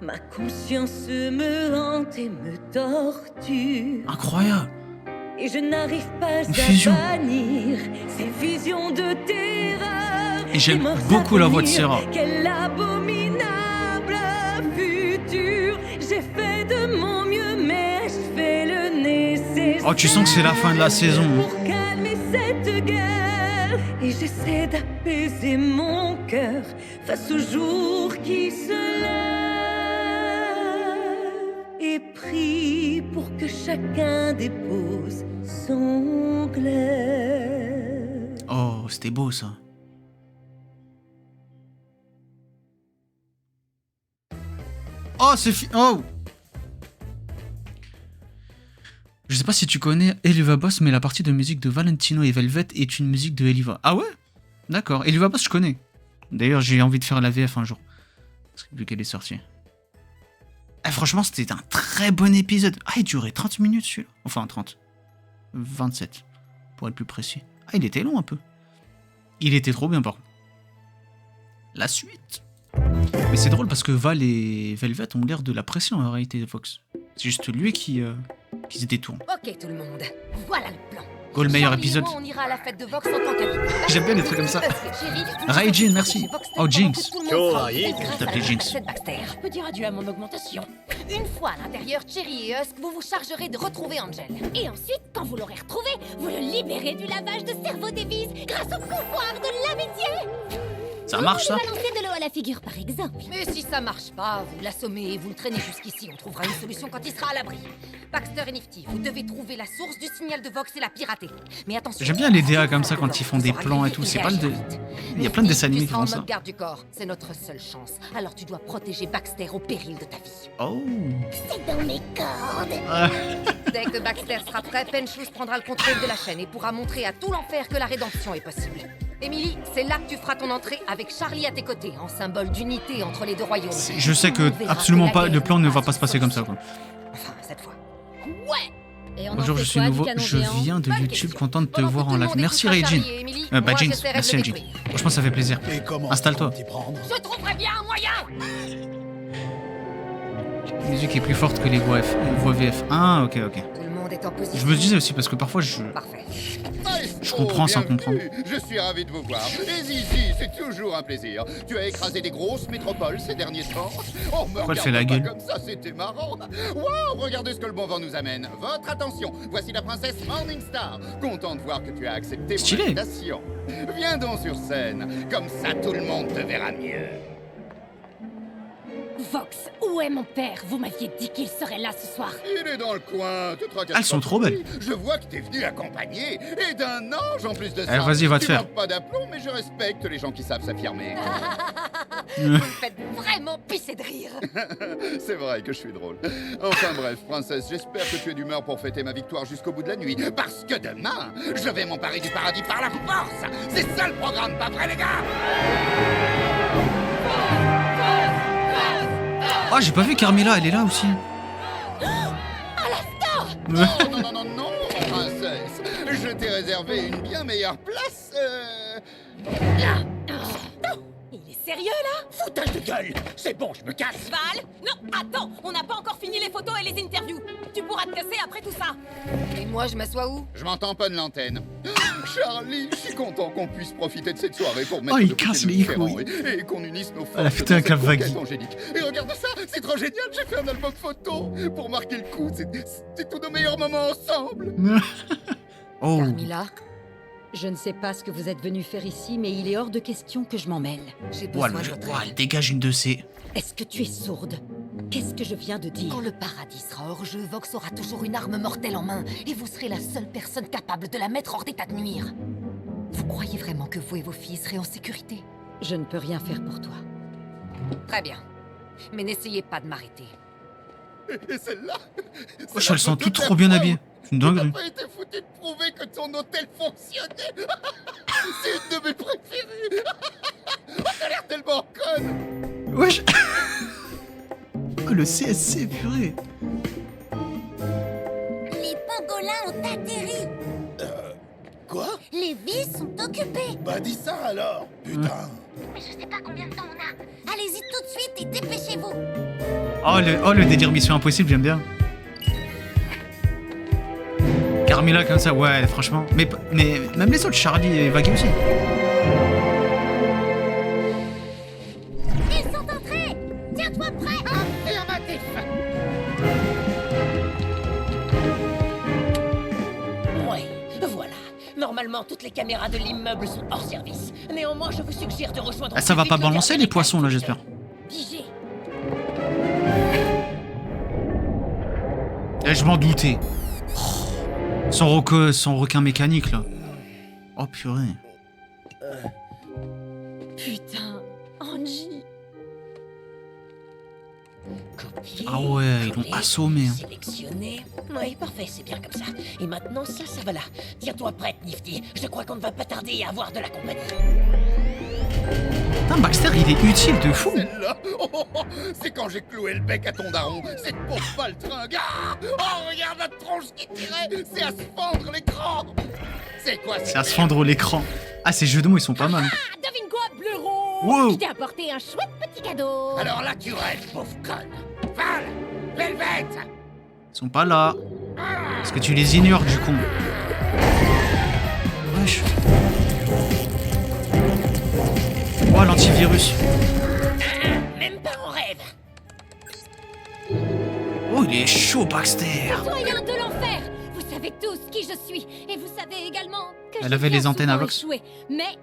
Ma conscience me hante et me torture. Incroyable. Et je n'arrive pas Une fusion. à bannir ces visions de terreur. Et j'aime beaucoup la voix de Serra. Quel abominable futur. J'ai fait de mon mieux, mais je fais le nécessaire. Oh, tu sens que c'est la fin de la saison. Pour calmer cette guerre. Et j'essaie d'apaiser mon cœur face au jour qui se lève. Et prie pour que chacun dépose son glaive. Oh, c'était beau ça. Oh, oh. Je sais pas si tu connais Eliva Boss, mais la partie de musique de Valentino et Velvet est une musique de Eliva. Ah ouais? D'accord. Eliva Boss, je connais. D'ailleurs, j'ai envie de faire la VF un jour. Vu qu'elle est sortie. Eh, franchement, c'était un très bon épisode. Ah, il durait 30 minutes celui-là. Enfin, 30. 27. Pour être plus précis. Ah, il était long un peu. Il était trop bien, par contre. La suite. Mais c'est drôle parce que Val et Velvet ont l'air de l'apprécier en réalité, Fox. C'est juste lui qui se détourne. Ok tout le monde, voilà le plan. Go, le meilleur Charlie et épisode. moi, on ira à la fête de Vox en tant qu'invité. J'aime bien les trucs comme ça. Raijin, merci. Oh, Jinx. Je t'appelais Jinx. Je peux dire adieu à mon augmentation. Une fois à l'intérieur, Cherry et Husk, vous vous chargerez de retrouver Angel. Et ensuite, quand vous l'aurez retrouvé, vous le libérez du lavage de cerveau d'Evise grâce au pouvoir de l'amitié. Ça marche, ça? Vous lui balancez de l'eau à la figure, par exemple. Mais si ça marche pas, vous l'assommez et vous le traînez jusqu'ici. On trouvera une solution quand il sera à l'abri. Baxter et Nifty, vous devez trouver la source du signal de Vox et la pirater. Mais attention. J'aime bien les DA comme ça quand ils font des plans et tout. C'est pas le. Il y a plein de dessins animés qui font en ça. mode garde du corps, c'est notre seule chance. Alors tu dois protéger Baxter au péril de ta vie. Oh. C'est dans mes cordes. Dès que Baxter sera prêt, Penchouz prendra le contrôle de la chaîne et pourra montrer à tout l'enfer que la rédemption est possible. Emily, c'est là que tu feras ton entrée avec Charlie à tes côtés, en symbole d'unité entre les deux royaumes. Je sais que absolument pas, le plan ne va pas se passer comme ça, quoi. Enfin, cette fois. Ouais. Et on Bonjour, je suis nouveau, je viens de YouTube, content de te voir en live. Merci Raijin. Bah Jinx, merci Raijin. Franchement, ça fait plaisir. Installe-toi. Je trouverai bien un moyen. La musique est plus forte que les voix VF. Ah, ok. Tout le monde est en position. Je me disais aussi, parce que parfois je comprends sans comprendre. Je suis ravi de vous voir. Et Zizi, c'est toujours un plaisir. Tu as écrasé des grosses métropoles ces derniers temps. Oh, me Pourquoi elle fait la regarde gueule? pas comme ça, c'était marrant. Waouh, regardez ce que le bon vent nous amène. Votre attention, voici la princesse Morningstar. Content de voir que tu as accepté mon invitation. Viens donc sur scène, comme ça tout le monde te verra mieux. Vox, où est mon père? Vous m'aviez dit qu'il serait là ce soir. Il est dans le coin, te tracasse. Elles sont trop belles. Je vois que t'es venu accompagné, et d'un ange en plus de ça. Allez, vas-y, va te Tu faire. manques pas d'aplomb, mais je respecte les gens qui savent s'affirmer. Vous me faites vraiment pisser de rire. C'est vrai que je suis drôle. Enfin bref, princesse, j'espère que tu es d'humeur pour fêter ma victoire jusqu'au bout de la nuit. Parce que demain, je vais m'emparer du paradis par la force. C'est ça le programme, pas vrai les gars? Ah, j'ai pas vu Carmela, elle est là aussi. Non, princesse. Je t'ai réservé une bien meilleure place. Il est sérieux là? Foutage de gueule! C'est bon, je me casse! Val? Non, attends, on n'a pas encore fini les photos et les interviews. Tu pourras te casser après tout ça. Et moi, je m'assois où? Je m'entends pas de l'antenne. Charlie, je suis content qu'on puisse profiter de cette soirée pour mettre il de côté casse nos les différends couilles. et qu'on unisse nos forces. Elle a foutu un dans cap cette Vagui. conquête angélique. Et regarde ça, c'est trop génial, j'ai fait un album photo pour marquer le coup. C'est tous nos meilleurs moments ensemble. Oh. Carmilla, je ne sais pas ce que vous êtes venu faire ici, mais il est hors de question que je m'en mêle. J'ai Ouais, elle dégage une de ces. Est-ce que tu es sourde? Qu'est-ce que je viens de dire? Quand le paradis sera hors jeu, Vox aura toujours une arme mortelle en main, et vous serez la seule personne capable de la mettre hors d'état de nuire. Vous croyez vraiment que vous et vos filles serez en sécurité? Je ne peux rien faire pour toi. Très bien. Mais n'essayez pas de m'arrêter. Et celle-là, Wesh, elles sont toutes trop bien habillées. C'est une dinguerie. t'as pas été foutu de prouver que ton hôtel fonctionnait. C'est une de mes préférées. Oh, t'as l'air tellement conne. Wesh. Oh, le CSC, purée. Les pangolins ont atterri. Quoi? Les vis sont occupées. Bah dis ça alors, putain. Mais je sais sais pas combien de temps on a. Allez-y tout de suite et dépêchez-vous. Oh le délire Mission Impossible, j'aime bien. Carmilla comme ça, ouais, franchement. Mais même les autres, Charlie et Vague aussi. Ils sont entrés. Tiens-toi prêt. Affirmatif. Ouais, voilà. Normalement, toutes les caméras de l'immeuble sont hors service. Néanmoins, je vous suggère de rejoindre... Ah, ça va pas balancer les poissons là, j'espère. Pigé. Eh, je m'en doutais. Son requin mécanique là. Oh purée. Putain, Angie. Copier, Ah ouais, ils l'ont assommé. Hein. sélectionner. Oui, parfait, c'est bien comme ça. Et maintenant, ça va là. Tiens-toi prête, Nifty. Je crois qu'on ne va pas tarder à avoir de la compagnie. Putain, Baxter, il est utile de fou. Celle-là, c'est quand j'ai cloué le bec à ton daron, cette pauvre baltringue. Ah, oh, regarde la tronche qui tirait, c'est à se fendre l'écran. C'est quoi C'est à se fendre l'écran. Ah, ces jeux de mots, ils sont pas mal. Ah, devine quoi, blaireau? Wow. Je t'ai apporté un chouette petit cadeau. Alors là, tu rêves, pauvre conne. Val, Velvet. Ils sont pas là. Parce que tu les ignores du con. Wesh. Oh, l'antivirus. Même pas en rêve. Oh, il est chaud, Baxter. Citoyen de l'enfer, vous savez tous qui je suis, et vous savez également que Elle j'ai avait bien les antennes à souvent Vox. échoué. Mais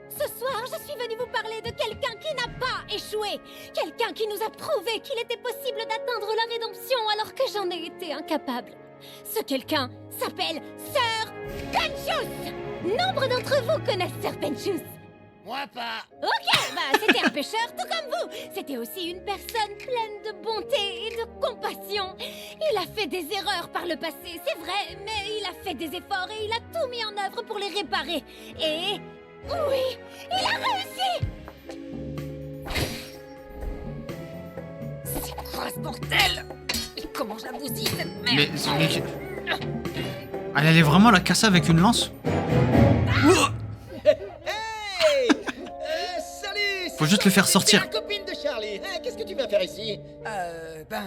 ce soir, je suis venue vous parler de quelqu'un qui n'a pas échoué, quelqu'un qui nous a prouvé qu'il était possible d'atteindre la rédemption alors que j'en ai été incapable. Ce quelqu'un s'appelle Sir Penchus. Nombre d'entre vous connaissent Sir Penchus. Moi pas. Ok, bah c'était un pêcheur tout comme vous. C'était aussi une personne pleine de bonté et de compassion. Il a fait des erreurs par le passé, c'est vrai, mais il a fait des efforts et il a tout mis en œuvre pour les réparer. Et oui, il a réussi. C'est quoi ce bordel? Et comment j'abousille cette merde? Mais, elle allait vraiment la casser avec une lance. Salut. Faut juste le faire sortir. C'est la copine de Charlie. Hein, qu'est-ce que tu viens faire ici?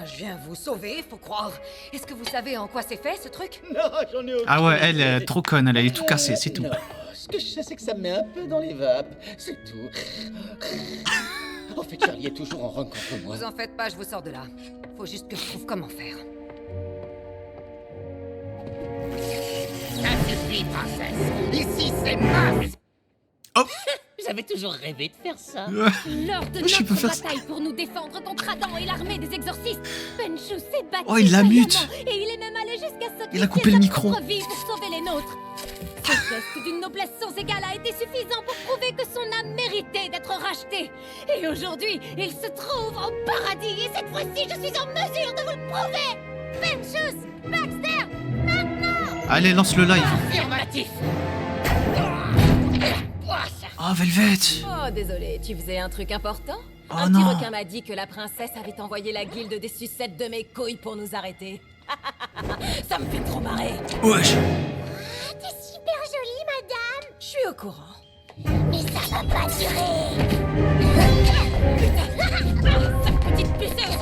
Je viens vous sauver, faut croire. Est-ce que vous savez en quoi c'est fait, ce truc? Non, j'en ai aucun. Ah ouais, elle est trop conne, elle allait tout casser, c'est tout. Non, ce que je sais, c'est que ça me met un peu dans les vapes. C'est tout. En fait, Charlie est toujours en rang contre moi. Vous en faites pas, je vous sors de là. Faut juste que je trouve comment faire. Ça suffit, princesse. Ici, c'est masse. Oh. J'avais toujours rêvé de faire ça. Lors de Je peux notre faire ça. bataille pour nous défendre contre Adam et l'armée des exorcistes, Penchus s'est battu Oh, il la mute. vaillamment et il est même allé jusqu'à sacrifier Il a coupé le sa micro. propre vie pour sauver les nôtres. Ce geste d'une noblesse sans égale a été suffisant pour prouver que son âme méritait d'être rachetée. Et aujourd'hui, il se trouve en paradis et cette fois-ci, je suis en mesure de vous le prouver. Penchus, Baxter, maintenant. Allez, lance le live. Affirmatif. Oh, Velvet. Oh, désolé, tu faisais un truc important? Oh un non. petit requin m'a dit que la princesse avait envoyé la guilde des sucettes de mes couilles pour nous arrêter. Ça me fait trop marrer. Wesh. T'es super jolie, madame. Je suis au courant. Mais ça va pas durer. Cette petite puceuse.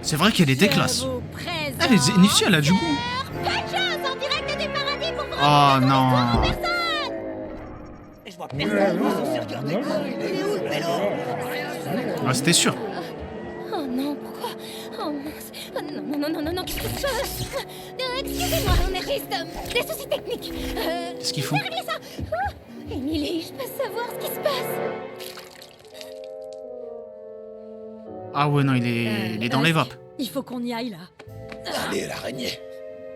C'est vrai qu'elle était classe. Elle est Nifty, elle a du goût. Penchus en direct du paradis pour vous Oh non. Je vois personne qui s'en sert regarder. Il est où le vélo? Ah, c'était sûr. Oh non, pourquoi? Oh mince. Non, qu'est-ce qui se passe? Excusez-moi, Nériste, des soucis techniques. Qu'est-ce qu'il faut? Je vais régler ça. Oh, Émilie, je peux savoir ce qui se passe? Ah ouais, non, il est dans les vapes. Il faut qu'on y aille, là. Allez, l'araignée.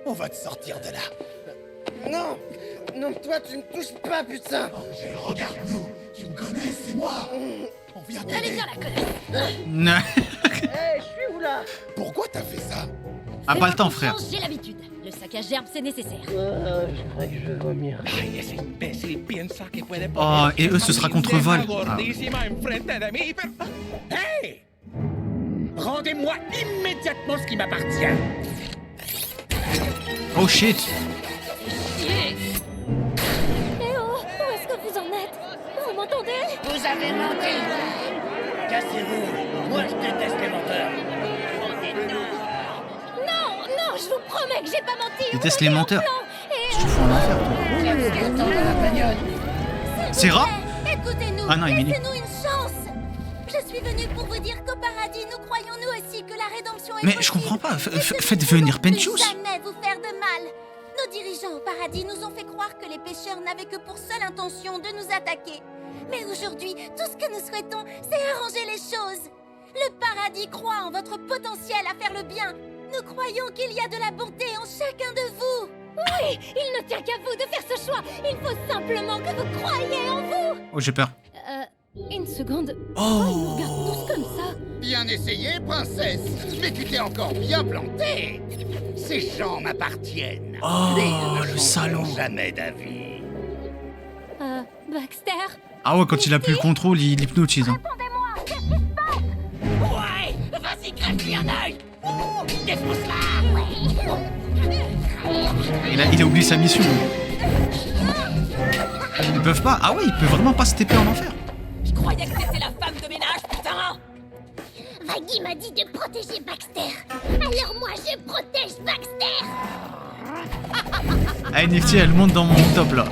On va te sortir de là. Non, non, toi, tu ne touches pas, putain. Regarde-nous. Tu me connais, c'est moi. On vient Allez, t'aider. viens la connaître. Non. Hé, je suis où, là? Pourquoi t'as fait ça? Ah, pas le temps, frère. J'ai l'habitude. Le sac à gerbe, c'est nécessaire. Je crois que je vais vomir. Ay, ese imbécil piensa que puede Oh, et eux, ce sera contre Val. Ah. gordísima enfrente de mí, pero... ¡Hey! Rendez-moi immédiatement ce qui m'appartient. Oh shit. Eh oh, où est-ce que vous en êtes? Vous m'entendez? Vous avez menti. Cassez-vous. Moi, je déteste les menteurs. Non, je vous promets que j'ai pas menti. Déteste les menteurs. Je te fous en enfer, toi. C'est rare. Écoutez-nous, Ah non, Émilie. laissez-nous une chance. Je suis venue pour vous dire qu'au paradis, nous croyons nous aussi que la rédemption est Mais possible. je comprends pas. Et que Faites nous venir ne pouvons Penchus. jamais vous faire de mal. Nos dirigeants au paradis nous ont fait croire que les pécheurs n'avaient que pour seule intention de nous attaquer. Mais aujourd'hui, tout ce que nous souhaitons, c'est arranger les choses. Le paradis croit en votre potentiel à faire le bien. Nous croyons qu'il y a de la bonté en chacun de vous. Oui, il ne tient qu'à vous de faire ce choix. Il faut simplement que vous croyiez en vous. Oh, j'ai peur. Une seconde. Oh. Ils nous regardent tous comme ça. Bien essayé, princesse. Mais tu t'es encore bien plantée. Ces gens m'appartiennent. Oh, Et ils ne le changeront salaud. jamais d'avis. Baxter. Ah ouais, quand il a plus le contrôle, il hypnotise. Hein. Ouais, vas-y, crève-lui un œil. Défonce-la. Il a oublié sa mission. Ils peuvent pas. Ah ouais, il peut vraiment pas se taper en enfer. Je croyais que t'étais la femme de ménage, putain. Vaggie m'a dit de protéger Baxter. Alors moi, je protège Baxter. Ah, Nifty, elle monte dans mon top là.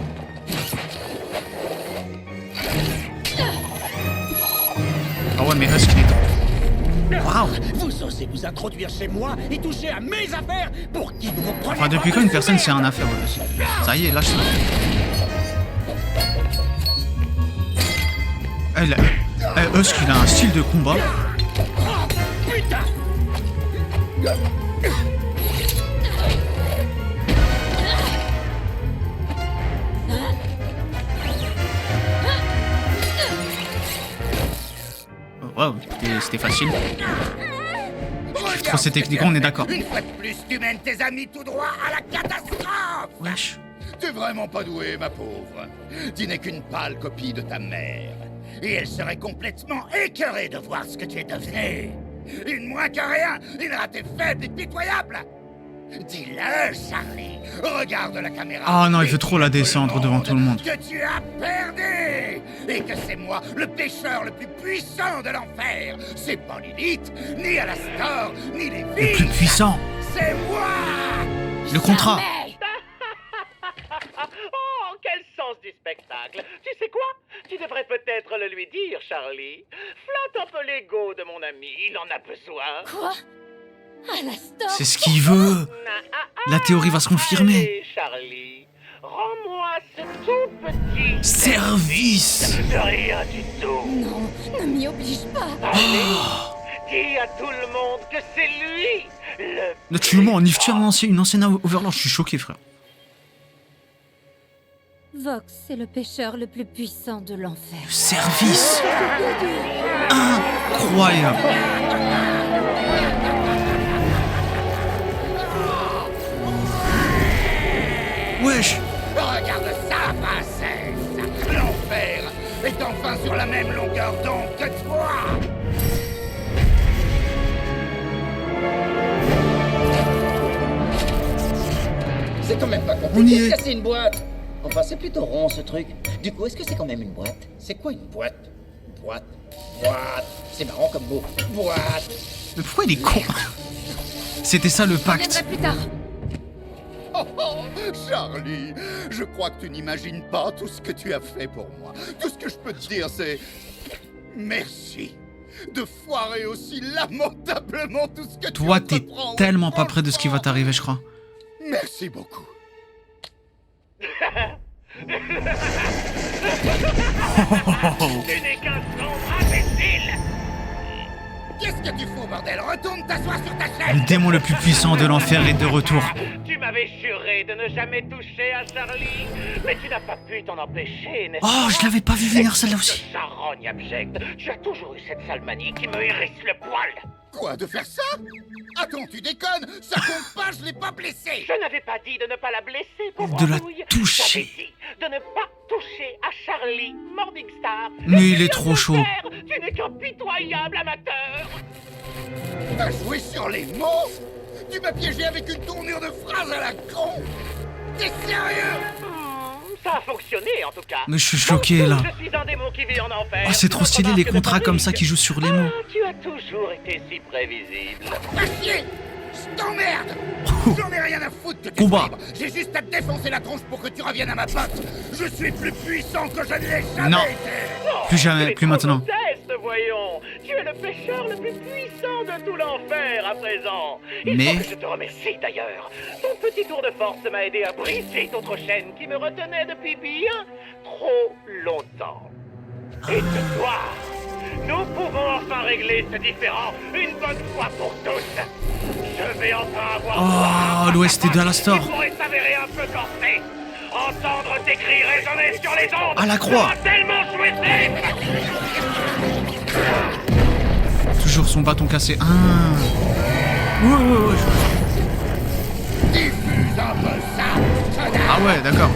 Ah ouais, mais Husk, il est... Waouh. Vous osez vous introduire chez moi et toucher à mes affaires pour qui vous vous prenez. Enfin, depuis quand une personne c'est un affaire ouais. Ça y est, lâche ça. Husk, il a un style de combat. Putain. Wow, c'était facile. Trop ces techniques, on est d'accord. Une fois de plus, tu mènes tes amis tout droit à la catastrophe. Wesh. T'es vraiment pas doué, ma pauvre. Tu n'es qu'une pâle copie de ta mère. Et elle serait complètement écœurée de voir ce que tu es devenu. Une moins que rien, une ratée faible et pitoyable. Dis-le, Charlie. Regarde la caméra. Ah non, il veut trop la descendre devant tout le monde. Que tu as perdu. Et que c'est moi, le pécheur le plus puissant de l'enfer. C'est pas Lilith, ni Alastor, ni les filles. Le plus puissant. C'est moi. Le contrat. Oh, quel sens du spectacle. Tu sais quoi? Tu devrais peut-être le lui dire, Charlie. Flatte un peu l'ego de mon ami, il en a besoin. Quoi? Alastor. C'est ce qu'il veut. La théorie va se confirmer. Allez, Charlie, rends-moi ce tout petit service. De rien du tout. Non, ne m'y oblige pas. Allez, dis à tout le monde que c'est lui, le... Là, tu le mets en Nifty, une ancienne Overlord. Je suis choqué, frère. Vox est le pécheur le plus puissant de l'enfer. Service. Incroyable. Wesh. Regarde ça, princesse. L'enfer est enfin sur la même longueur d'onde que toi. C'est quand même pas compliqué de casser une boîte. Enfin, c'est plutôt rond ce truc. Du coup, est-ce que c'est quand même une boîte? C'est quoi une boîte? Boîte. C'est marrant comme mot. Boîte. Mais pourquoi il est con? C'était ça le pacte. Plus tard. Oh, Charlie, je crois que tu n'imagines pas tout ce que tu as fait pour moi. Tout ce que je peux te dire, c'est... Merci de foirer aussi lamentablement tout ce que tu Toi, t'es entreprends. tellement pas près de ce qui va t'arriver, je crois. Merci beaucoup. Tu n'es qu'un sombre imbécile. Qu'est-ce que tu fous, bordel? Retourne t'asseoir sur ta chaise. Le démon le plus puissant de l'enfer est de retour. Tu m'avais juré de ne jamais toucher à Charlie, mais tu n'as pas pu t'en empêcher, n'est-ce Oh, je l'avais pas vu venir celle-là aussi. Charogne abjecte, tu as toujours eu cette sale manie qui me hérisse le poil. Quoi, de faire ça? Attends, tu déconnes? Ça compte pas, je l'ai pas blessée. Je n'avais pas dit de ne pas la blesser, pauvre De la andouille. toucher. J'avais dit de ne pas toucher à Charlie, Morningstar. Mais il est trop chaud. Tu n'es qu'un pitoyable amateur. T'as joué sur les mots? Tu m'as piégé avec une tournure de phrase à la con? T'es sérieux? Ça a fonctionné en tout cas. Mais je suis choqué là. Je suis un démon qui vit en enfer. Oh, c'est trop stylé les contrats comme ça qui jouent sur les mots. Tu as toujours été si prévisible. Acier, je t'emmerde. J'en ai rien à foutre que tu Combat. sois libre. J'ai juste à te défoncer la tronche pour que tu reviennes à ma pote. Je suis plus puissant que je ne l'ai jamais Non. été. Plus jamais, plus maintenant. Modeste, voyons. Tu es le pêcheur le plus puissant de tout l'enfer à présent. Il Mais- faut que je te remercie d'ailleurs. Ton petit tour de force m'a aidé à briser d'autres chaînes qui me retenaient depuis bien trop longtemps. Et ce soir, nous pouvons enfin régler ce différend une bonne fois pour toutes. Je vais enfin avoir Oh, l'OST d'Alastor. qui pourrait s'avérer un peu corsé. Entendre tes cris résonner sur les ondes. À la croix. sera tellement jouissif. Toujours son bâton cassé. Ah. Ouais. Diffuse un peu ça. Ah ouais, d'accord.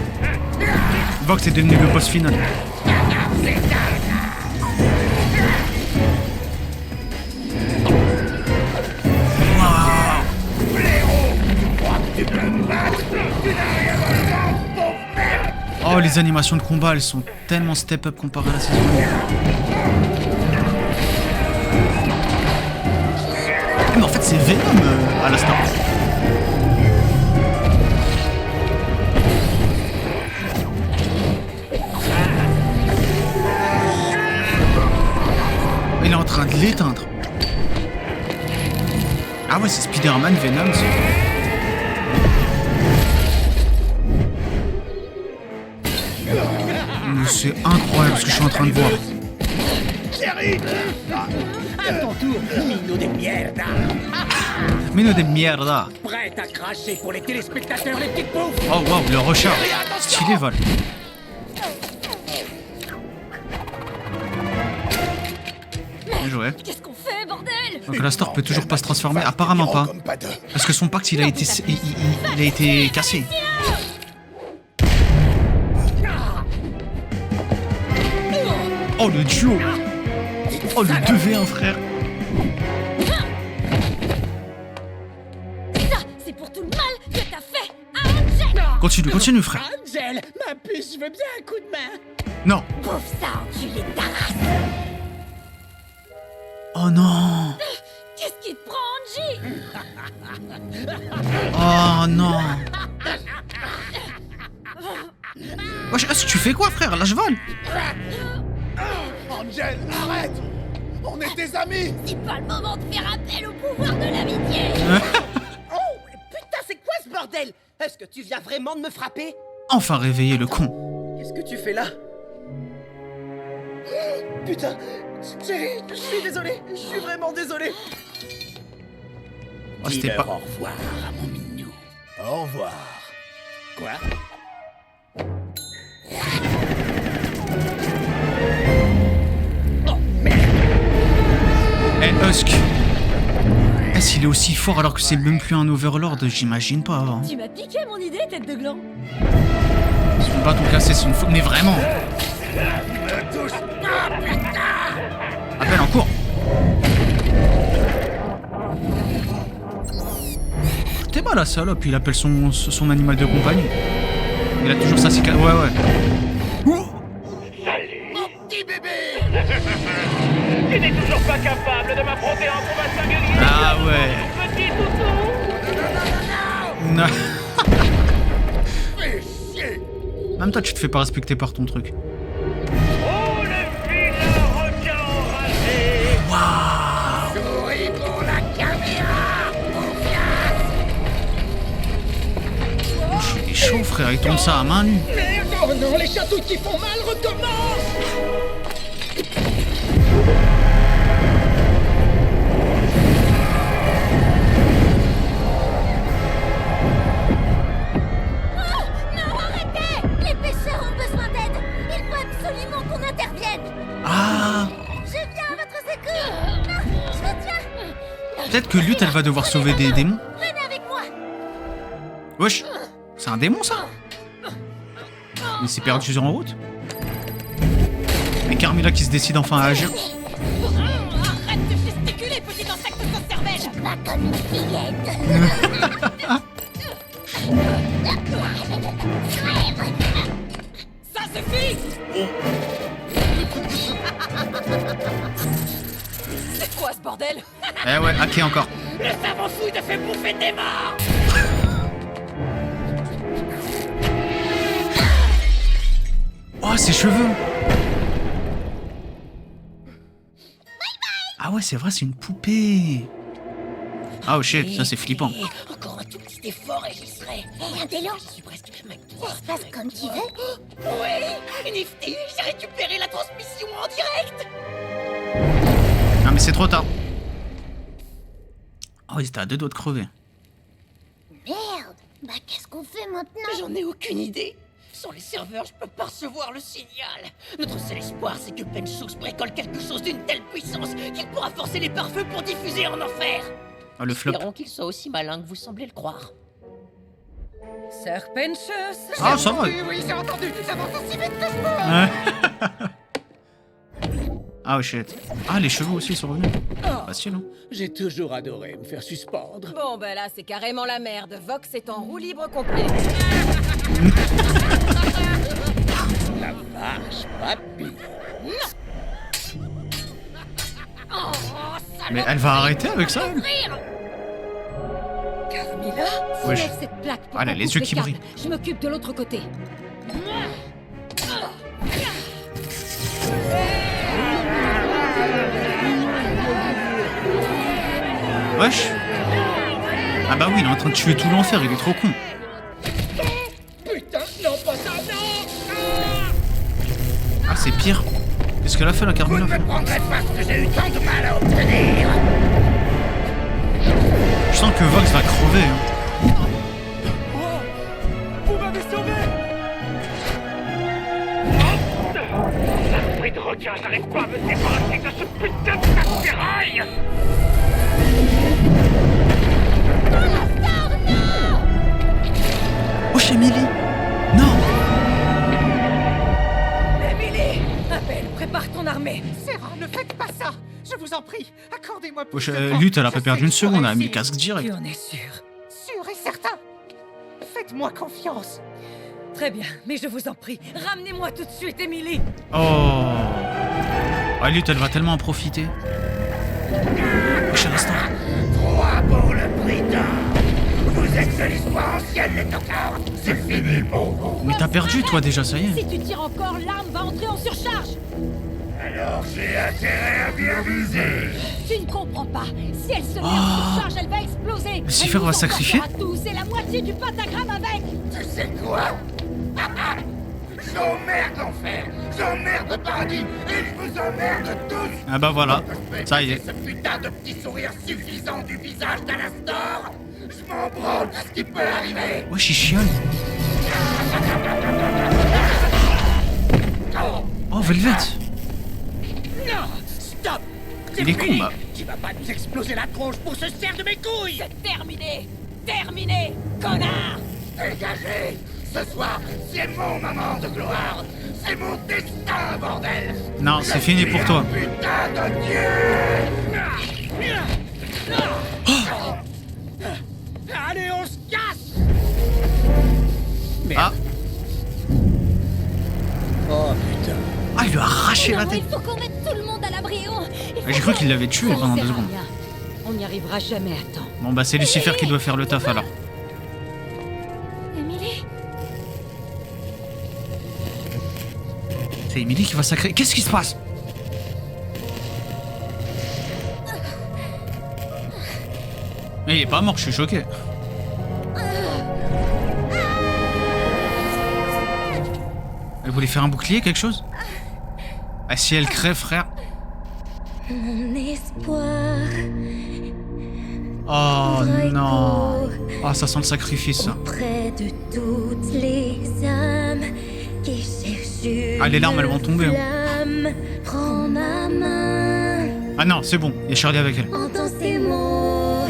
Vox est devenu le boss final. Oh, les animations de combat, elles sont tellement step up comparées à la saison 1. Mais en fait, c'est Venom à la Star. Il est en train de l'éteindre. Ah ouais, c'est Spider-Man, Venom. C'est incroyable ce que je suis en train de voir. Chérie, à ton tour, Mino de mierda. Mino de mierda. Prête à cracher pour les téléspectateurs, les petites pauvres. Oh wow, le recharge. Stylé, Val. Bien joué. Qu'est-ce qu'on fait, bordel? Donc Alastor peut toujours pas se transformer, apparemment pas. Parce que son pacte, il a été cassé. Oh le duo. Oh le 2v1 frère. Ça, c'est pour tout le mal que t'as fait à Angel. Continue frère. Angel, ma puce, je veux bien un coup de main. Non. Pauvre ça, enculé de ta race. Oh non. Qu'est-ce qui te prend, Angie? Oh non. Wesh, tu fais quoi frère? Là je vole. Angel, arrête! On est des amis! C'est pas le moment de faire appel au pouvoir de l'amitié. Oh, putain, c'est quoi ce bordel? Est-ce que tu viens vraiment de me frapper? Enfin réveillé le con. Qu'est-ce que tu fais là? Putain, chérie, je suis désolé, je suis vraiment désolé. Oh, c'était pas... Au revoir à mon minou. Au revoir. Quoi? Eh Husk. Est-ce qu'il est aussi fort alors que c'est même plus un Overlord? J'imagine pas avant. Tu m'as piqué mon idée, tête de gland. Son bâton cassé, c'est une faute. Mais vraiment. Appelle en cours. T'es mal la salope, il appelle son animal de compagnie. Il a toujours sa cicatrice. Ouais. Mon petit bébé. Tu n'es toujours pas capable de m'affronter en combat singulier. Ah ouais. Petit toutou. Non. Fais chier! Même toi, tu te fais pas respecter par ton truc. Oh, le vilain requin enragé. Waouh. Souris pour la caméra! Il est chaud, frère, il tombe ça à main nue. Merde! Oh non, les chatouilles qui font mal recommencent! Non, arrêtez! Les pêcheurs ont besoin d'aide! Il faut absolument qu'on intervienne! Ah. Je viens à votre secours! Non, je vous tiens! Peut-être que Lutte, elle va devoir sauver des démons. Venez avec moi! Wesh. C'est un démon, ça? Mais c'est perdu en route. Et Carmilla qui se décide enfin à agir. Arrête de gesticuler, petit insecte de cervelle. Pas comme une fillette! suffit! C'est quoi ce bordel? Eh ouais, hacké encore. Le savant fouille te fait bouffer tes morts! Oh, ses cheveux! Ah ouais, c'est vrai, c'est une poupée. Ah oh shit, ça c'est flippant. Encore un tout petit effort et j'y serai. Regardez-le. Je suis presque Ça se passe comme tu veux. Oui, Nifty, j'ai récupéré la transmission en direct. Non mais c'est trop tard. Oh, ils étaient à deux doigts de crever. Merde. Bah qu'est-ce qu'on fait maintenant? J'en ai aucune idée. Sans les serveurs, je peux pas recevoir le signal. Notre seul espoir, c'est que Penchooks bricole quelque chose d'une telle puissance qu'il pourra forcer les pare-feux pour diffuser en enfer. Oh, le flop. Espérons qu'il soit aussi malin que vous semblez le croire. Sir Penchooks. Ah, ça va. Oui, j'ai entendu. Ça avance aussi vite que je peux. Ah, oh shit. Ah, les cheveux aussi sont revenus. Facile, hein. J'ai toujours adoré me faire suspendre. Bon, ben là, c'est carrément la merde. Vox est en roue libre complet. La vache, papy. Mais elle va arrêter avec ça, elle? Carmilla, Wesh. soulève cette plaque pour Ah, elle a qu'on les coupe yeux les qui câbles. brillent. Je m'occupe de l'autre côté. Wesh. Ah bah oui, il est en train de tuer tout l'enfer, il est trop con. Putain, non, pas ça, non! Ah, c'est pire. Qu'est-ce qu'elle a fait, la Carmilla? Vous ne me prendrez pas ce que j'ai eu tant de mal à obtenir. Je sens que Vox va crever, hein. Vous m'avez sauvé! Saloperie de requin, j'arrive pas à me débarrasser de ce putain de casse-ferraille! Oh, chez Emily. Non. Emily, appelle, prépare ton armée. Sarah, ne faites pas ça. Je vous en prie, accordez-moi plus Wesh, de temps. Lutte, elle a Je pas sais perdu que une je seconde, elle a pourrai mis le essayer. casque direct. Tu en es sûr? Sûr et certain. Faites-moi confiance. Très bien, mais je vous en prie, ramenez-moi tout de suite, Emily. Oh. Ah, Lutte, elle va tellement en profiter. Wesh, à l'instant. 3 pour le prix d'un. Vous êtes de l'histoire ancienne, les tocards. C'est fini pour vous. Mais t'as perdu, toi, déjà, ça y est. Si tu tires encore, l'arme va entrer en surcharge. Alors j'ai intérêt à bien viser. Tu ne comprends pas. Si elle se met en surcharge, elle va exploser. Lucifer va sacrifier? C'est la moitié du pentagramme avec. Tu sais quoi? J'emmerde l'enfer, j'emmerde le paradis, et je vous emmerde tous. Ah bah voilà, ça y est. Ce putain de petit sourire suffisant du visage d'Alastor. Je m'en branle de ce qui peut arriver. Wesh, il chiale. Oh, Velvet. Non! Stop! Il est con, bah. Tu vas pas nous exploser la tronche pour se servir de mes couilles! C'est terminé. Terminé, connard. Dégagez. Ce soir, c'est mon moment de gloire. C'est mon destin, bordel. Non, c'est fini pour toi. Putain de Dieu. Allez, on se casse! Ah. Oh putain. Ah, il lui a arraché la Non, tête. il faut qu'on mette tout le monde à l'abri. J'ai cru qu'il l'avait tué pendant 2 sert à secondes. rien. On n'y arrivera jamais à temps. Bon bah c'est Lucifer qui doit faire le taf alors. Emily. C'est Emily qui va sacrer. Qu'est-ce qui se passe? Mais il est pas mort, je suis choqué. Elle voulait faire un bouclier, quelque chose? Ah si elle crève, frère. Mon espoir. Oh non. Oh, ça sent le sacrifice, ça. Près de toutes les âmes qui cherchent. Ah, les larmes, elles vont tomber, hein. Flamme, prends ma main. Ah non, c'est bon, il y a Charlie avec elle. Entends ces mots.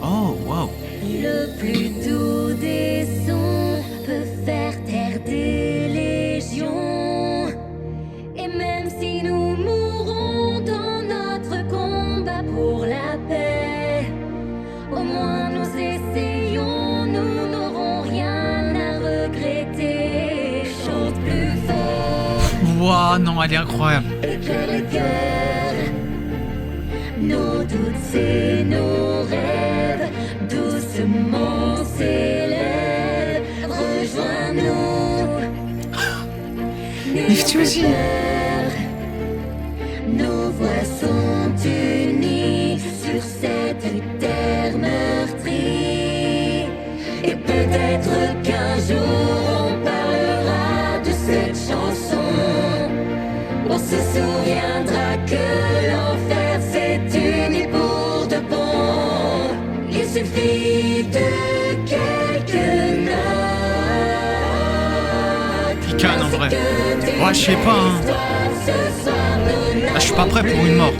Oh, waouh. Le plus doux des sons peut faire taire des légions. Et même si nous mourrons dans notre combat pour la paix, au moins nous essayons, nous n'aurons rien à regretter. Chante plus fort. Oh non, elle est incroyable. Éclaire le cœur, nos doutes et nos rêves, doucement s'élèvent, rejoins-nous. Nifty aussi. Nos voix sont unies sur cette terre meurtrie. Et peut-être qu'un jour on parlera de cette chanson. On se souviendra que l'enfer s'est uni pour de bon. Il suffit de quelques notes. Il canne en vrai. Ouais, je sais pas, hein. Là, je suis pas prêt pour une mort.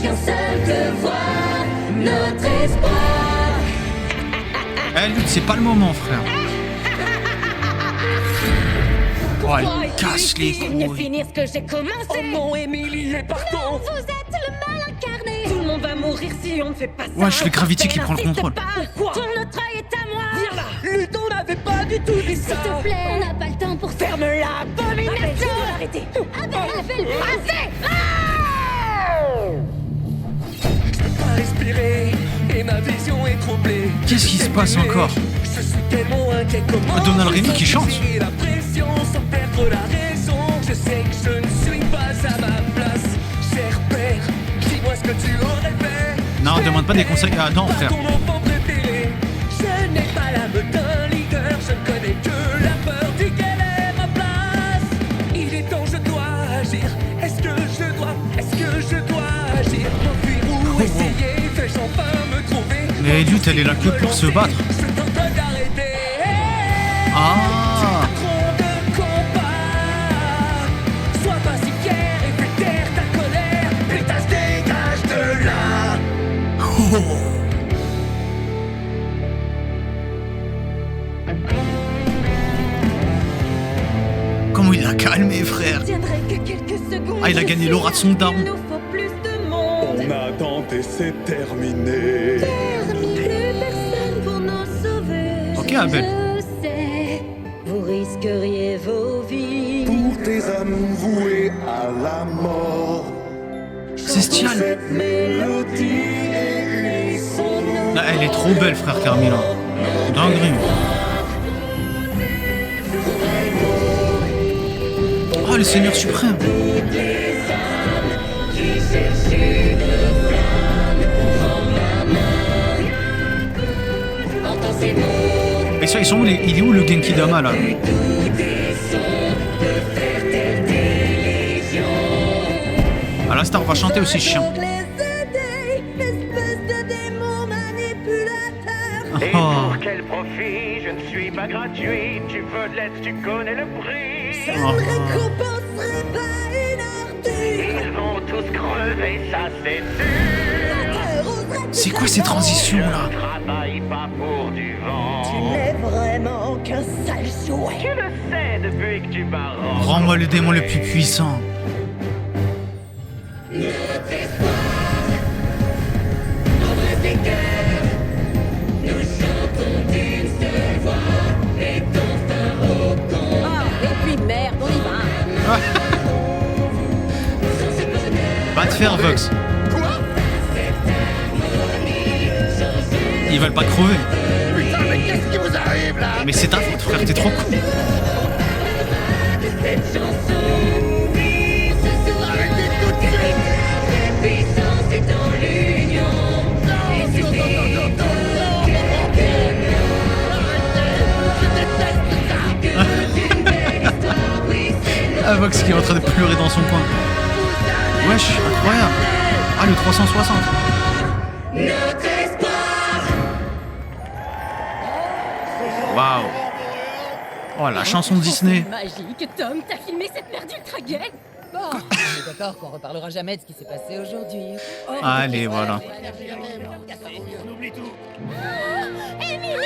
Eh, Lutte, c'est pas le moment, frère. Oh, elle casse les couilles. Finir ce que j'ai commencé. Oh non, Émilie, partons. Vous êtes le mal incarné. Tout le monde va mourir si on ne fait pas ça. Ouais, je fais Gravity qui prend le contrôle. Pourquoi? Ton œil est à moi. Viens là. Lutte, on n'avait pas du tout dit ça. S'il te plaît, on n'a pas le temps pour ça. Ferme la abomination. Arrêtez. Abel, assez. Je peux pas respirer et ma vision est troublée. Qu'est-ce qui se passe encore? Je suis tellement inquiet. Comment Donald Rémy qui chante. la pression sans perdre la raison. Je sais que je ne suis pas à ma place. Cher père, dis-moi ce que tu aurais fait. Non, demande pas des conseils à Adam, frère. Ton enfant préféré. Je n'ai pas l'âme d'un leader. Je ne connais que la peur du quelle est ma place. Il est temps, je dois agir. Est-ce que je dois agir? M'enfuir ou essayer? Fais-je enfin me trouver? Mais Lutte, elle est là que pour se battre. Ah. Sois pas si fier et fais taire ta colère. Putain, dégage de là. Comment il l'a calmé, frère. Ah, il a gagné l'aura de son daron. On a tenté, c'est terminé. Personne pour nous sauver. Ok, Abel. Je sais, vous risqueriez vos vies. Pour tes âmes vouées à la mort. C'est Stial. Cette mélodie est Là, elle est trop belle, frère Carmilla. Dinguerie. Oh, le Seigneur suprême. Et ça, ils sont où il est où le Genki Dama là? Ah, la star va chanter aussi chiant. Et pour quel profit? Je ne suis pas gratuit. Tu veux de l'aide, tu connais le prix. Ça ne récompenserait pas une ordure. Ils vont tous crever, ça c'est sûr. C'est quoi ces transitions là? Travaille pas pour du vent. Tu n'es vraiment qu'un sale jouet. Tu le sais depuis que tu m'as rendu. Rends-moi le démon le plus puissant. Notre espoir, notre cœur, nous chantons d'une seule voix, et ton phare au combat. Et puis merde, on y va. Va te faire, Vox. Ils veulent pas crever. Putain, mais qu'est-ce qui vous arrive là? Mais c'est ta faute, frère, t'es trop con. Cette chanson, arrêtez tout de suite. La puissance est dans l'union. Et c'est Ah, Vox qui est en train de pleurer dans son coin. Wesh, incroyable. Ah, le 360. notre espoir. Waouh. Oh, la chanson de Disney. Magique, Tom, t'as filmé cette merde ultra gay. Bon, on est d'accord qu'on reparlera jamais de ce qui s'est passé aujourd'hui. Allez, voilà.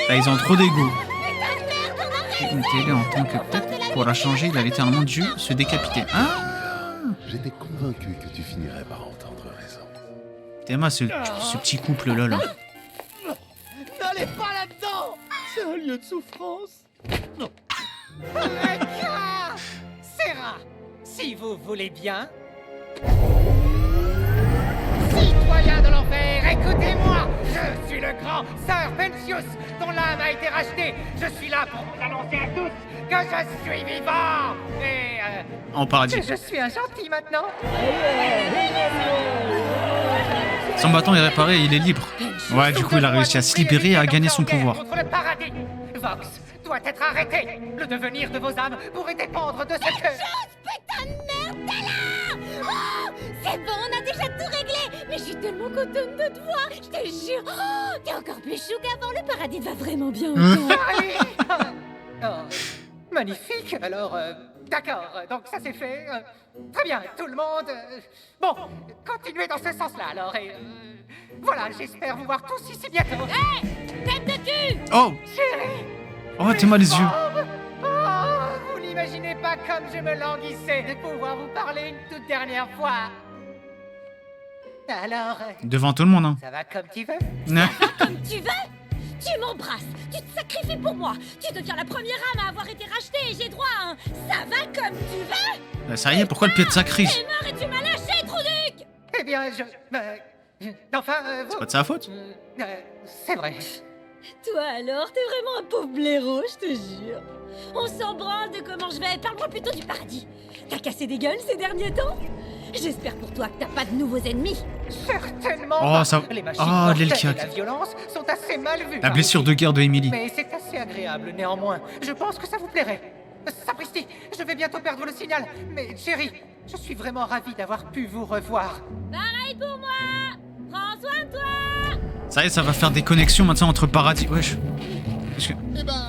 Là, ils ont trop d'ego. Une télé en tant que peut-être pour la changer, il a littéralement dû se décapiter. Hein? J'étais convaincu que tu finirais par entendre raison. Théma, ce petit couple-là, là. N'allez pas là-dedans. C'est un lieu de souffrance. Non. Sarah, si vous voulez bien, grand Sir Pensius, dont l'âme a été rachetée. Je suis là pour vous annoncer à tous que je suis vivant. Et En paradis. je suis un gentil maintenant. Son bâton est réparé et il est libre. Ouais, du coup, il a réussi à se libérer et à gagner son pouvoir. Contre le paradis. Vox doit être arrêté. Le devenir de vos âmes pourrait dépendre de ce que... Putain de merde, t'es là! Oh, c'est bon, on a déjà tout réglé! Mais je suis tellement contente de te voir, je te jure! Oh, t'es encore plus chou qu'avant, le paradis va vraiment bien encore! Oh, magnifique, alors... D'accord, donc ça c'est fait. Très bien, tout le monde... Bon, continuez dans ce sens-là, alors, et... voilà, j'espère vous voir tous ici bientôt. Hé! Tête de cul! Oh! Chérie! Oh, t'es mal les yeux. Oh, vous n'imaginez pas comme je me languissais de pouvoir vous parler une toute dernière fois. Alors... Devant tout le monde, hein. Ça va comme tu veux? Comme tu veux? Tu m'embrasses, tu te sacrifies pour moi, tu deviens la première âme à avoir été rachetée et j'ai droit à un ça va comme tu veux? Bah, ça y est, pourquoi le pied de sa crise? T'es mort et tu m'as lâché, Trouduc! Eh bien, enfin, vous... C'est pas de sa faute. C'est vrai. Toi alors, t'es vraiment un pauvre blaireau, je te jure. On s'en branle de comment je vais, parle-moi plutôt du paradis. T'as cassé des gueules ces derniers temps? J'espère pour toi que t'as pas de nouveaux ennemis. Certainement Oh, pas. ça... Les machines Oh, l'aile qui mortelles a... et la violence sont assez mal vues. La blessure de guerre de Emily. Mais c'est assez agréable néanmoins. Je pense que ça vous plairait. Sapristi, je vais bientôt perdre le signal. Mais chérie, je suis vraiment ravi d'avoir pu vous revoir. Pareil pour moi. Prends soin de toi. Ça y est, ça va faire des connexions maintenant entre paradis. Wesh. Que... Eh ben,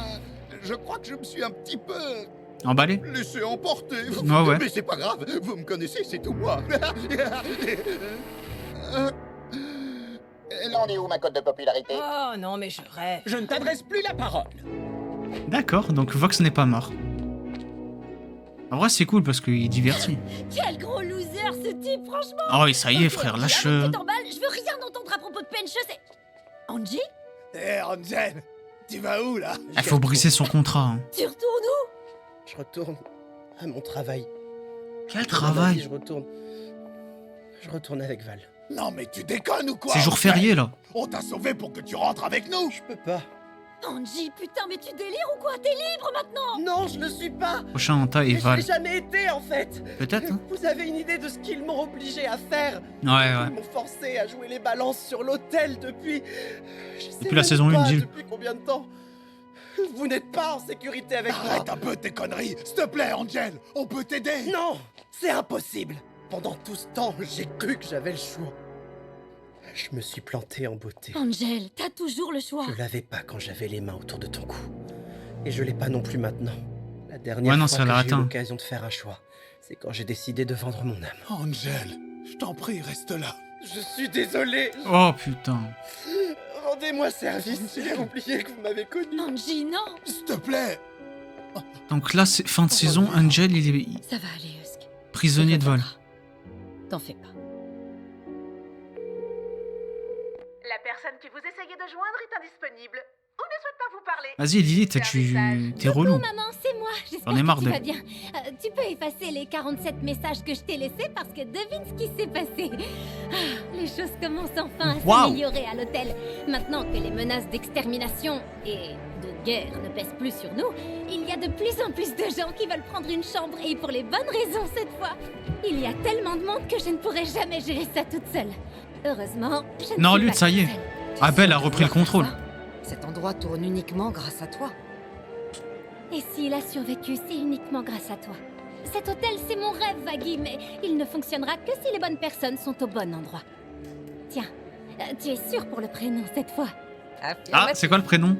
je crois que je me suis un petit peu... Emballé? laissé emporter. Ah ouais. Mais c'est pas grave, vous me connaissez, c'est tout moi. Là, on est où, ma cote de popularité? Oh non, mais je rêve. Je ne t'adresse plus la parole. D'accord, donc Vox n'est pas mort. En vrai, c'est cool parce qu'il divertit. Quel gros loser ce type, franchement. Oh, et ça y est, frère, lâche... Tu t'emballes, je veux rien entendre à propos de Pensius et... Angie? Hé, Angel, tu vas où, là? Il faut briser son contrat. Hein. Tu retournes où? Je retourne à mon travail. Quel travail? Je retourne avec Val. Non, mais tu déconnes ou quoi? C'est jour férié, là. On t'a sauvé pour que tu rentres avec nous. Je peux pas. Angie, putain, mais tu délires ou quoi? T'es libre maintenant? Non, je ne suis pas. Prochain Anta et Mais je Val. l'ai jamais été, en fait. Peut-être, hein. Vous avez une idée de ce qu'ils m'ont obligé à faire? Ouais. Ils m'ont forcé à jouer les balances sur l'hôtel depuis... Depuis la saison 1, Jill. Depuis combien de temps? Vous n'êtes pas en sécurité avec moi. Arrête un peu tes conneries. S'il te plaît, Angel, on peut t'aider. Non, c'est impossible. Pendant tout ce temps, j'ai cru que j'avais le choix. Je me suis planté en beauté. Angel, t'as toujours le choix. Je l'avais pas quand j'avais les mains autour de ton cou. Et je l'ai pas non plus maintenant. La dernière non, fois ça que l'a j'ai eu atteint. l'occasion de faire un choix, c'est quand j'ai décidé de vendre mon âme. Angel, je t'en prie, reste là. Je suis désolé. Oh, putain. Rendez-moi service, j'ai oublié que vous m'avez connu. Angie, non. S'il te plaît. Donc là, c'est fin de saison, Angel, il est Ça va aller, Husk. prisonnier de vol. T'en fais pas. La personne que vous essayez de joindre est indisponible ou ne souhaite pas vous parler. Vas-y, Lily, t'es relou. Coucou, maman, c'est moi. J'espère J'en ai marre que tu de... vas bien. Tu peux effacer les 47 messages que je t'ai laissés parce que devine ce qui s'est passé. Ah, les choses commencent enfin à s'améliorer à l'hôtel. Maintenant que les menaces d'extermination et de guerre ne pèsent plus sur nous, il y a de plus en plus de gens qui veulent prendre une chambre et pour les bonnes raisons cette fois. Il y a tellement de monde que je ne pourrai jamais gérer ça toute seule. Heureusement, je ne Non, suis Lutte, pas ça y est. toute seule. Abel a repris le contrôle. Cet endroit tourne uniquement grâce à toi. Et s'il a survécu, c'est uniquement grâce à toi. Cet hôtel, c'est mon rêve, Vaggy, mais il ne fonctionnera que si les bonnes personnes sont au bon endroit. Tiens, tu es sûr pour le prénom cette fois? Ah, c'est quoi le prénom?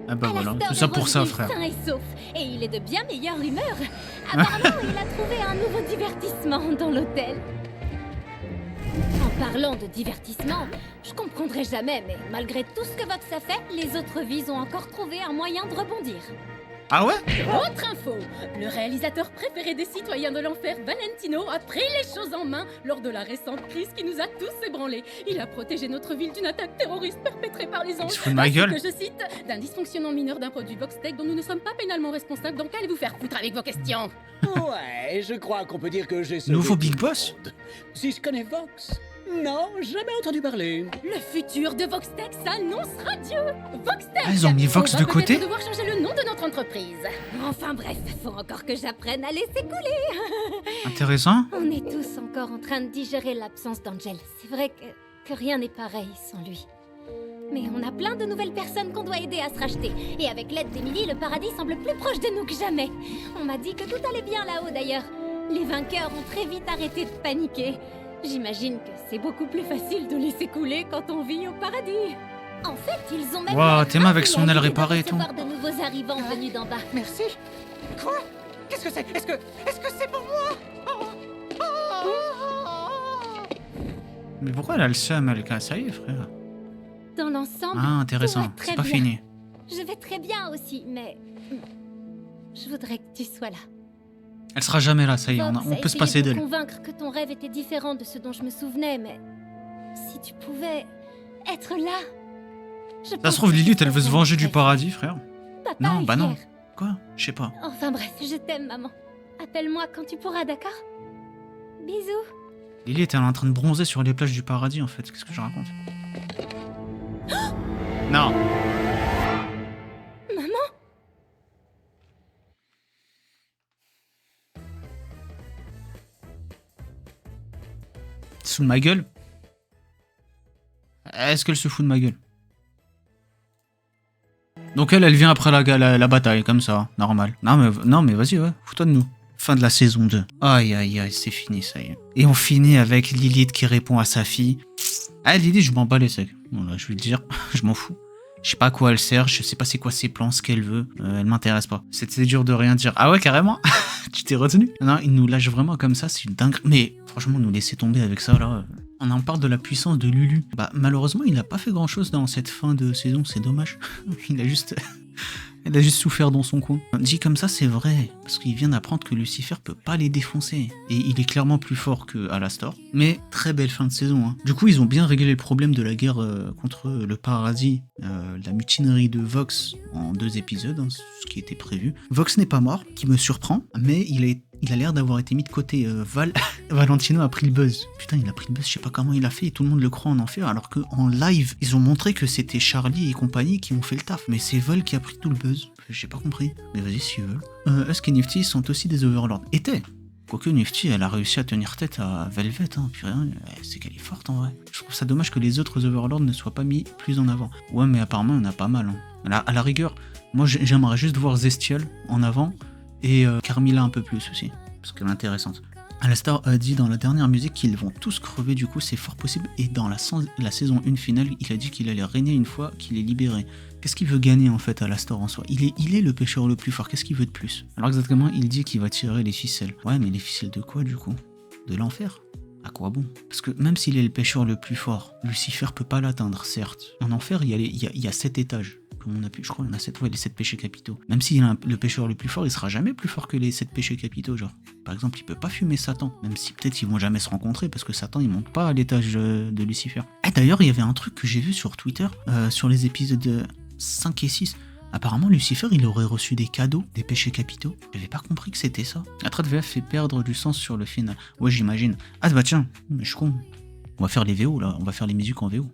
Ah bah voilà, tout ça pour ça, frère. Sain et sauf, et il est de bien meilleure humeur. Apparemment, il a trouvé un nouveau divertissement dans l'hôtel. En parlant de divertissement, je comprendrai jamais, mais malgré tout ce que Vox a fait, les autres vies ont encore trouvé un moyen de rebondir. Ah ouais? Autre info, le réalisateur préféré des citoyens de l'enfer, Valentino, a pris les choses en main lors de la récente crise qui nous a tous ébranlés. Il a protégé notre ville d'une attaque terroriste perpétrée par les anges. se fout de ma gueule. Que je cite, d'un dysfonctionnement mineur d'un produit VoxTech dont nous ne sommes pas pénalement responsables. Donc allez vous faire foutre avec vos questions. Ouais, je crois qu'on peut dire que j'ai sauvé Nouveau tout Big le Boss? monde. Si je connais Vox, Non, jamais entendu parler. Le futur de Voxtech s'annonce radieux. Voxtech. Ah, ils ont mis Vox on de va côté. peut-être devoir changer le nom de notre entreprise. Enfin bref, faut encore que j'apprenne à laisser couler. Intéressant. On est tous encore en train de digérer l'absence d'Angel. C'est vrai que rien n'est pareil sans lui. Mais on a plein de nouvelles personnes qu'on doit aider à se racheter. Et avec l'aide d'Emily, le paradis semble plus proche de nous que jamais. On m'a dit que tout allait bien là-haut d'ailleurs. Les vainqueurs ont très vite arrêté de paniquer. J'imagine que c'est beaucoup plus facile de laisser couler quand on vit au paradis. En fait, ils ont même... Waouh, Théma avec son aile réparée et tout. de nouveaux arrivants venus d'en bas. Merci. Quoi? Qu'est-ce que c'est? Est-ce que c'est pour moi? Mais pourquoi elle a le seum, elle? Ça y est, frère. Dans l'ensemble, Ah, intéressant. tout va très C'est pas bien. fini. Je vais très bien aussi, mais... je voudrais que tu sois là. Elle sera jamais là, ça y est, Vox on a peut se essayé passer de me d'elle. convaincre que ton rêve était différent de ce dont je me souvenais, mais... si tu pouvais être là... Ça se trouve, Lilith, elle veut se venger du paradis, frère. Papa Non, est bah non. fier. Quoi? Je sais pas. Enfin bref, je t'aime, maman. Appelle-moi quand tu pourras, d'accord? Bisous. Lilith, elle est en train de bronzer sur les plages du paradis, en fait. Qu'est-ce que je raconte? Non. Maman? Sous ma gueule? Est-ce qu'elle se fout de ma gueule? Donc elle vient après la bataille, comme ça, normal. Non mais vas-y, ouais, fous-toi de nous. Fin de la saison 2. Aïe aïe aïe, c'est fini, ça y est. Et on finit avec Lilith qui répond à sa fille. Ah, Lilith, je m'en bats les secs. Voilà, je vais le dire, je m'en fous. Je sais pas à quoi elle sert, je sais pas c'est quoi ses plans, ce qu'elle veut. Elle m'intéresse pas. C'était dur de rien dire. Ah ouais, carrément? Tu t'es retenu? Non, il nous lâche vraiment comme ça, c'est une dingue. Mais franchement, nous laisser tomber avec ça, là... On en parle de la puissance de Lulu. Bah, malheureusement, il a pas fait grand-chose dans cette fin de saison, c'est dommage. Il a juste souffert dans son coin. Dit comme ça, c'est vrai, parce qu'il vient d'apprendre que Lucifer peut pas les défoncer. Et il est clairement plus fort que Alastor. Mais très belle fin de saison. Hein. Du coup, ils ont bien réglé le problème de la guerre contre le paradis, la mutinerie de Vox en 2 épisodes, hein, ce qui était prévu. Vox n'est pas mort, qui me surprend, mais il a l'air d'avoir été mis de côté. Valentino a pris le buzz. Putain, il a pris le buzz, je sais pas comment il a fait, et tout le monde le croit en enfer, alors qu'en live, ils ont montré que c'était Charlie et compagnie qui ont fait le taf. Mais c'est Vol qui a pris tout le buzz. J'ai pas compris. Mais vas-y, s'ils veulent. Husk et Nifty sont aussi des Overlords. Quoique Nifty, elle a réussi à tenir tête à Velvet, hein. Puis rien, c'est qu'elle est forte en vrai. Je trouve ça dommage que les autres Overlords ne soient pas mis plus en avant. Ouais, mais apparemment, il y en a pas mal. Hein. À la rigueur, moi j'aimerais juste voir Zestial en avant et Carmilla un peu plus aussi, parce qu'elle est intéressante. Alastor a dit dans la dernière musique qu'ils vont tous crever, du coup c'est fort possible, et dans la saison 1 finale, il a dit qu'il allait régner une fois qu'il est libéré. Qu'est-ce qu'il veut gagner en fait, Alastor en soi? Il est le pêcheur le plus fort, qu'est-ce qu'il veut de plus? Alors exactement, il dit qu'il va tirer les ficelles. Ouais, mais les ficelles de quoi du coup? De l'enfer? À quoi bon? Parce que même s'il est le pêcheur le plus fort, Lucifer peut pas l'atteindre, certes. En enfer, il y a 7 étages. On a pu, je crois qu'on a 7 fois les 7 péchés capitaux. Même s'il est le pêcheur le plus fort, il sera jamais plus fort que les 7 péchés capitaux, genre. Par exemple, il peut pas fumer Satan, même si peut-être ils vont jamais se rencontrer, parce que Satan il monte pas à l'étage de Lucifer. Et d'ailleurs, il y avait un truc que j'ai vu sur Twitter, sur les épisodes 5 et 6. Apparemment, Lucifer, il aurait reçu des cadeaux, des péchés capitaux. J'avais pas compris que c'était ça. La trad VF fait perdre du sens sur le final. Ouais, j'imagine. Ah bah tiens, je suis con. On va faire les VO là, on va faire les musiques en VO.